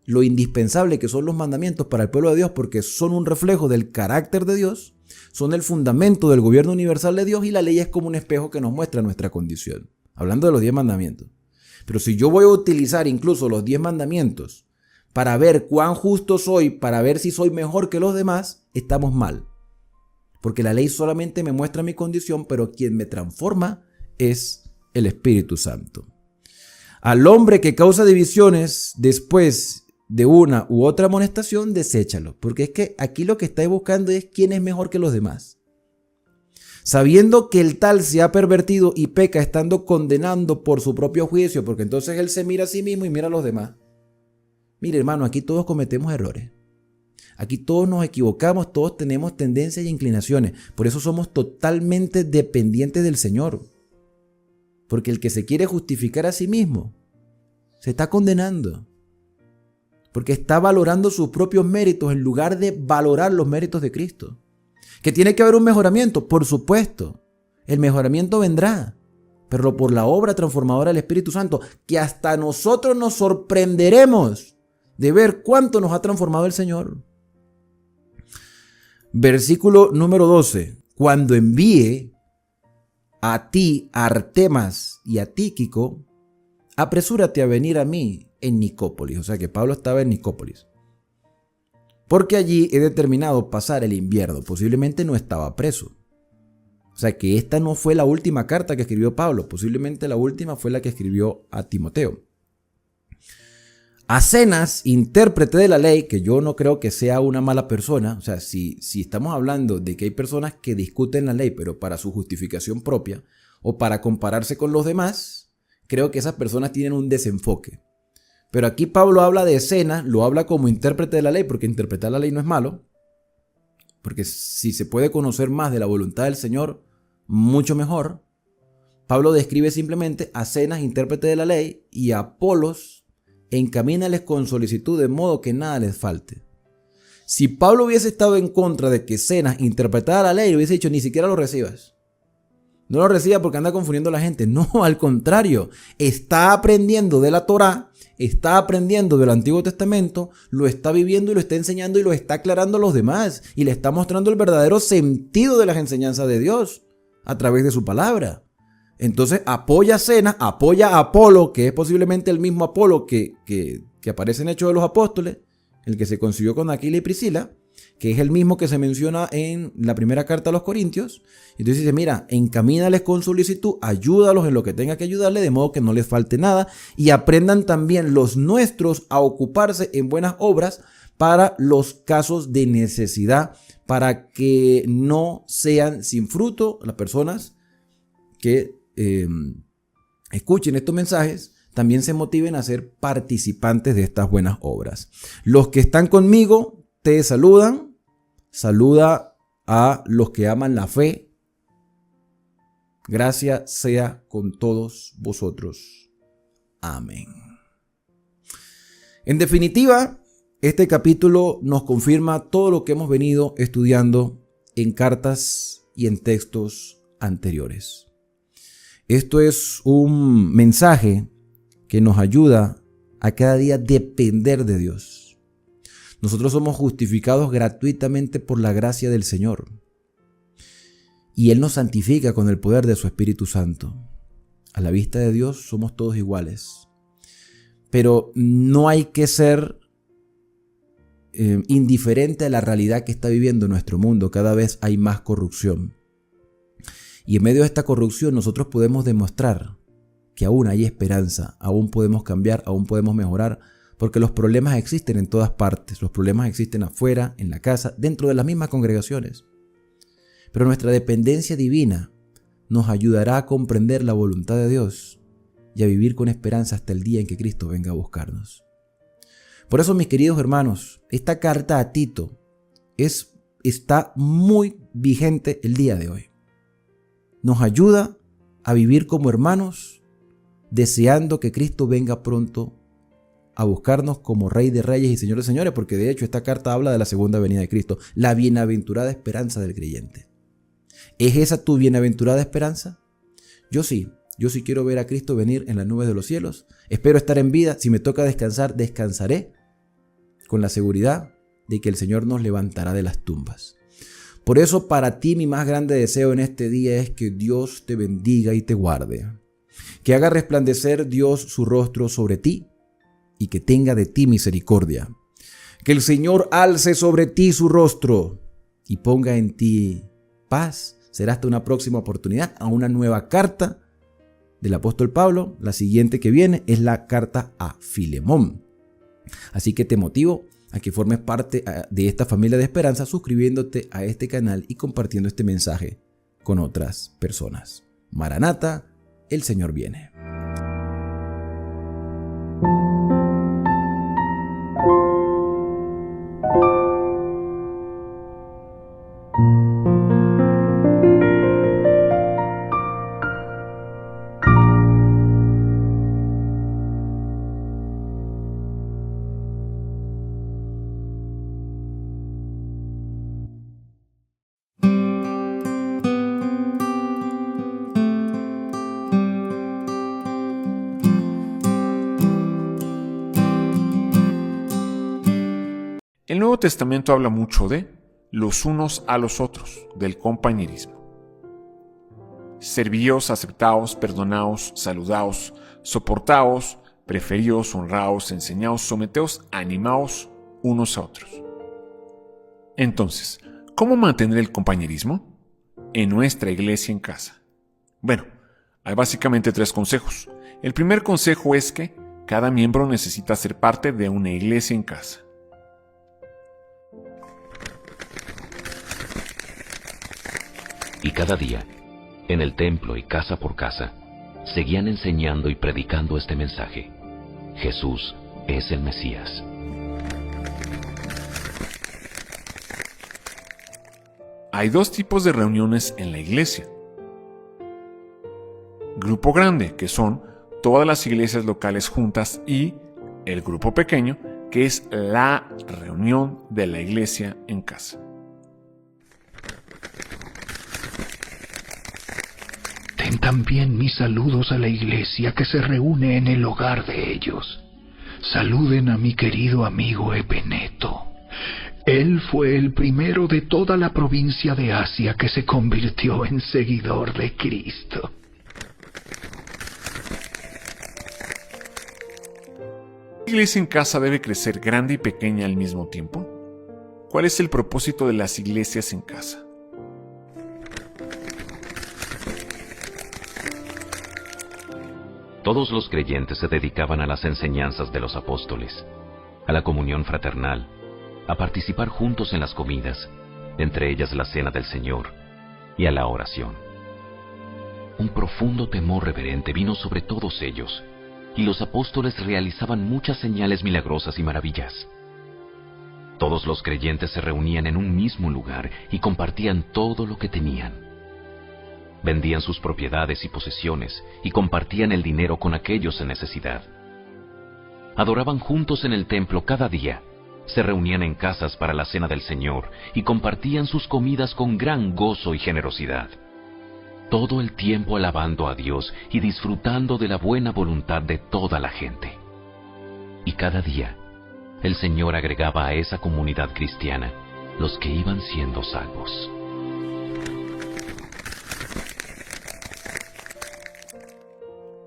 lo indispensable que son los mandamientos para el pueblo de Dios, porque son un reflejo del carácter de Dios, son el fundamento del gobierno universal de Dios, y la ley es como un espejo que nos muestra nuestra condición. Hablando de los 10 mandamientos. Pero si yo voy a utilizar incluso los 10 mandamientos para ver cuán justo soy, para ver si soy mejor que los demás, estamos mal. Porque la ley solamente me muestra mi condición, pero quien me transforma es el Espíritu Santo. Al hombre que causa divisiones después de una u otra amonestación, deséchalo. Porque es que aquí lo que estáis buscando es quién es mejor que los demás. Sabiendo que el tal se ha pervertido y peca estando condenando por su propio juicio, porque entonces él se mira a sí mismo y mira a los demás. Mire, hermano, aquí todos cometemos errores. Aquí todos nos equivocamos, todos tenemos tendencias e inclinaciones. Por eso somos totalmente dependientes del Señor. Porque el que se quiere justificar a sí mismo se está condenando. Porque está valorando sus propios méritos en lugar de valorar los méritos de Cristo. ¿Que tiene que haber un mejoramiento? Por supuesto. El mejoramiento vendrá, pero por la obra transformadora del Espíritu Santo, que hasta nosotros nos sorprenderemos de ver cuánto nos ha transformado el Señor. Versículo número 12. Cuando envíe a ti a Artemas y a Tíquico, apresúrate a venir a mí en Nicópolis. O sea que Pablo estaba en Nicópolis. Porque allí he determinado pasar el invierno. Posiblemente no estaba preso. O sea que esta no fue la última carta que escribió Pablo. Posiblemente la última fue la que escribió a Timoteo. A Zenas, intérprete de la ley, que yo no creo que sea una mala persona. O sea, si estamos hablando de que hay personas que discuten la ley, pero para su justificación propia o para compararse con los demás, creo que esas personas tienen un desenfoque. Pero aquí Pablo habla de Zenas, lo habla como intérprete de la ley, porque interpretar la ley no es malo. Porque si se puede conocer más de la voluntad del Señor, mucho mejor. Pablo describe simplemente a Zenas, intérprete de la ley, y a Apolos, encamínales con solicitud de modo que nada les falte. Si Pablo hubiese estado en contra de que Zenas interpretara la ley, le hubiese dicho: ni siquiera lo recibas. No lo reciba porque anda confundiendo a la gente. No, al contrario, está aprendiendo de la Torá, está aprendiendo del Antiguo Testamento, lo está viviendo y lo está enseñando y lo está aclarando a los demás, y le está mostrando el verdadero sentido de las enseñanzas de Dios a través de su palabra. Entonces apoya a Zenas, apoya a Apolo, que es posiblemente el mismo Apolo que aparece en Hechos de los Apóstoles, el que se consiguió con Aquila y Priscila, que es el mismo que se menciona en la primera carta a los Corintios. Entonces dice: mira, encamínales con solicitud, ayúdalos en lo que tenga que ayudarle, de modo que no les falte nada, y aprendan también los nuestros a ocuparse en buenas obras para los casos de necesidad, para que no sean sin fruto las personas que escuchen estos mensajes, también se motiven a ser participantes de estas buenas obras. Los que están conmigo te saludan. Saluda a los que aman la fe. Gracia sea con todos vosotros. Amén. En definitiva, este capítulo nos confirma todo lo que hemos venido estudiando en cartas y en textos anteriores. Esto es un mensaje que nos ayuda a cada día depender de Dios. Nosotros somos justificados gratuitamente por la gracia del Señor. Y Él nos santifica con el poder de su Espíritu Santo. A la vista de Dios somos todos iguales. Pero no hay que ser indiferente a la realidad que está viviendo nuestro mundo. Cada vez hay más corrupción. Y en medio de esta corrupción nosotros podemos demostrar que aún hay esperanza, aún podemos cambiar, aún podemos mejorar, porque los problemas existen en todas partes. Los problemas existen afuera, en la casa, dentro de las mismas congregaciones. Pero nuestra dependencia divina nos ayudará a comprender la voluntad de Dios y a vivir con esperanza hasta el día en que Cristo venga a buscarnos. Por eso, mis queridos hermanos, esta carta a Tito está muy vigente el día de hoy. Nos ayuda a vivir como hermanos, deseando que Cristo venga pronto a buscarnos como Rey de Reyes y Señor de Señores, porque de hecho esta carta habla de la segunda venida de Cristo, la bienaventurada esperanza del creyente. ¿Es esa tu bienaventurada esperanza? Yo sí quiero ver a Cristo venir en las nubes de los cielos. Espero estar en vida. Si me toca descansar, descansaré con la seguridad de que el Señor nos levantará de las tumbas. Por eso, para ti, mi más grande deseo en este día es que Dios te bendiga y te guarde. Que haga resplandecer Dios su rostro sobre ti y que tenga de ti misericordia. Que el Señor alce sobre ti su rostro y ponga en ti paz. Será hasta una próxima oportunidad a una nueva carta del apóstol Pablo. La siguiente que viene es la carta a Filemón. Así que te motivo a que formes parte de esta familia de esperanza suscribiéndote a este canal y compartiendo este mensaje con otras personas. Maranata, el Señor viene. El Nuevo Testamento habla mucho de los unos a los otros, del compañerismo. Servíos, aceptaos, perdonaos, saludaos, soportaos, preferíos, honraos, enseñaos, someteos, animaos unos a otros. Entonces, ¿cómo mantener el compañerismo? En nuestra iglesia en casa. Bueno, hay básicamente 3 consejos. El primer consejo es que cada miembro necesita ser parte de una iglesia en casa. Y cada día, en el templo y casa por casa, seguían enseñando y predicando este mensaje: Jesús es el Mesías. Hay 2 tipos de reuniones en la iglesia. Grupo grande, que son todas las iglesias locales juntas, y el grupo pequeño, que es la reunión de la iglesia en casa. Den también mis saludos a la iglesia que se reúne en el hogar de ellos. Saluden a mi querido amigo Epeneto. Él fue el primero de toda la provincia de Asia que se convirtió en seguidor de Cristo. ¿La iglesia en casa debe crecer grande y pequeña al mismo tiempo? ¿Cuál es el propósito de las iglesias en casa? Todos los creyentes se dedicaban a las enseñanzas de los apóstoles, a la comunión fraternal, a participar juntos en las comidas, entre ellas la cena del Señor, y a la oración. Un profundo temor reverente vino sobre todos ellos, y los apóstoles realizaban muchas señales milagrosas y maravillas. Todos los creyentes se reunían en un mismo lugar y compartían todo lo que tenían. Vendían sus propiedades y posesiones y compartían el dinero con aquellos en necesidad. Adoraban juntos en el templo cada día, se reunían en casas para la cena del Señor y compartían sus comidas con gran gozo y generosidad. Todo el tiempo alabando a Dios y disfrutando de la buena voluntad de toda la gente. Y cada día, el Señor agregaba a esa comunidad cristiana los que iban siendo salvos.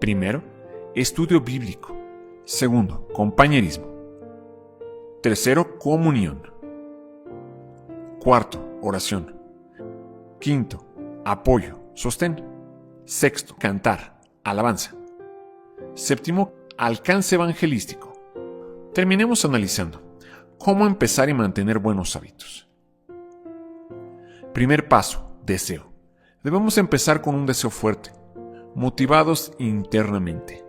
Primero, estudio bíblico. Segundo, compañerismo. Tercero, comunión. Cuarto, oración. Quinto, apoyo, sostén. Sexto, cantar, alabanza. Séptimo, alcance evangelístico. Terminemos analizando cómo empezar y mantener buenos hábitos. Primer paso, deseo. Debemos empezar con un deseo fuerte, motivados internamente.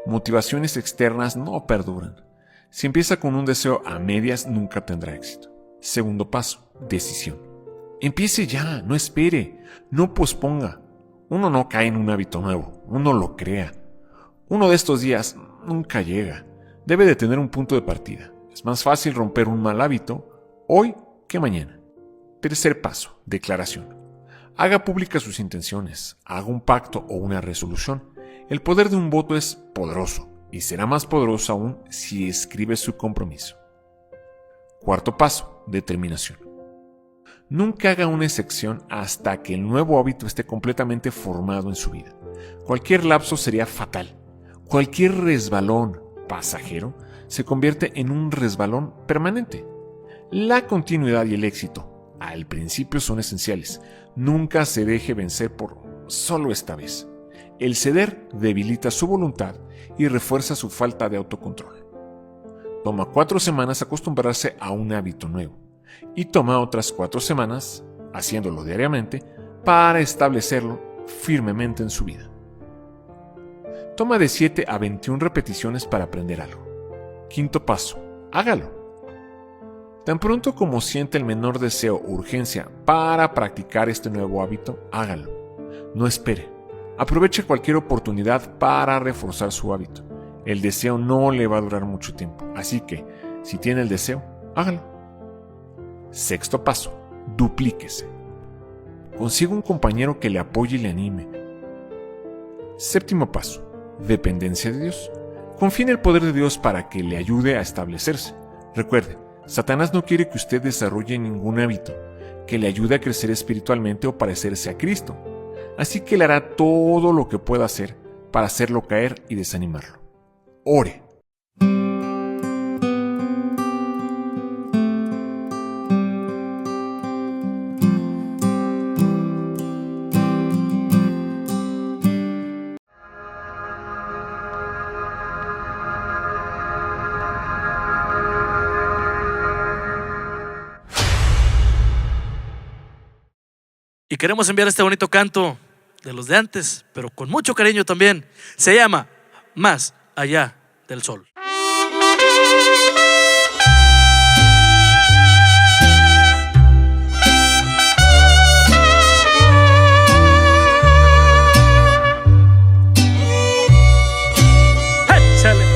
Motivaciones externas no perduran. Si empieza con un deseo a medias, nunca tendrá éxito. Segundo paso, decisión. Empiece ya, no espere, no posponga. Uno no cae en un hábito nuevo, uno lo crea. Uno de estos días nunca llega. Debe de tener un punto de partida. Es más fácil romper un mal hábito hoy que mañana. Tercer paso, declaración. Haga públicas sus intenciones, haga un pacto o una resolución. El poder de un voto es poderoso y será más poderoso aún si escribe su compromiso. Cuarto paso, determinación. Nunca haga una excepción hasta que el nuevo hábito esté completamente formado en su vida. Cualquier lapso sería fatal. Cualquier resbalón pasajero se convierte en un resbalón permanente. La continuidad y el éxito al principio son esenciales. Nunca se deje vencer por solo esta vez. El ceder debilita su voluntad y refuerza su falta de autocontrol. Toma 4 semanas acostumbrarse a un hábito nuevo y toma otras 4 semanas, haciéndolo diariamente, para establecerlo firmemente en su vida. Toma de 7 a 21 repeticiones para aprender algo. Quinto paso, hágalo. Tan pronto como siente el menor deseo o urgencia para practicar este nuevo hábito, hágalo. No espere. Aproveche cualquier oportunidad para reforzar su hábito. El deseo no le va a durar mucho tiempo, así que, si tiene el deseo, hágalo. Sexto paso, duplíquese. Consiga un compañero que le apoye y le anime. Séptimo paso, dependencia de Dios. Confíe en el poder de Dios para que le ayude a establecerse. Recuerde, Satanás no quiere que usted desarrolle ningún hábito que le ayude a crecer espiritualmente o parecerse a Cristo. Así que le hará todo lo que pueda hacer para hacerlo caer y desanimarlo. Ore. Y queremos enviar este bonito canto de los de antes, pero con mucho cariño también. Se llama Más allá del sol. ¡Échale!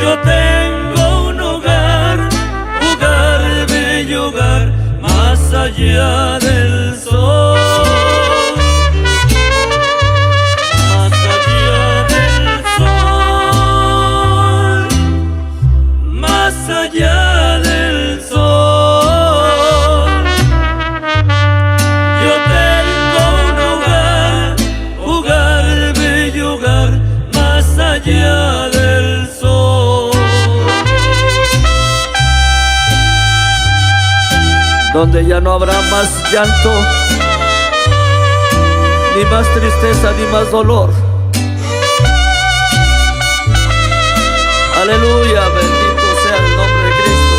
Yo tengo un hogar allá del sol, más allá del sol, más allá del sol. Yo tengo un hogar, hogar, bello hogar, más allá del sol. Donde ya no habrá más llanto, ni más tristeza, ni más dolor. Aleluya, bendito sea el nombre de Cristo.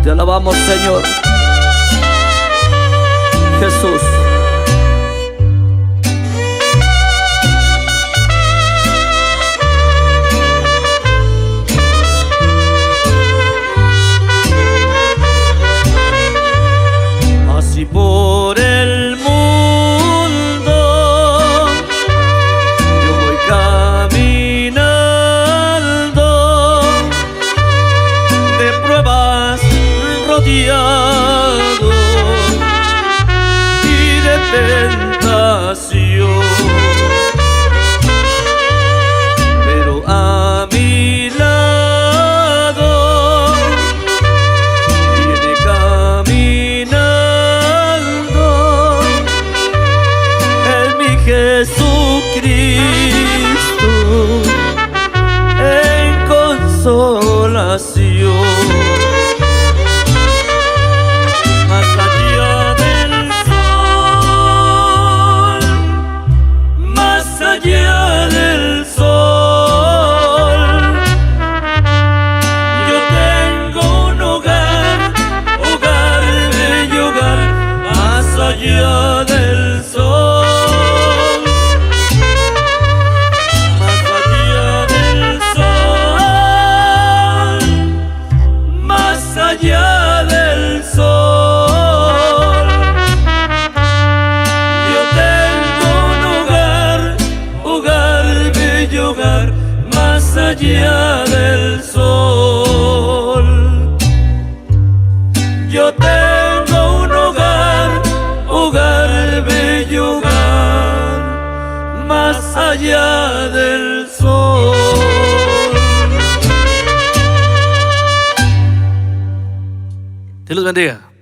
Te alabamos, Señor Jesús. Así por el mundo yo voy caminando, de pruebas rodeado y de tentación, pero a mi lado viene caminando mi Jesucristo en consolación. Más allá del sol, más allá del sol, yo tengo un hogar, hogar, bello hogar, más allá del sol. Allá del sol, yo tengo un hogar, hogar, bello hogar, más allá del sol. Yo tengo un hogar, hogar, bello hogar, más allá del sol. Dios los bendiga.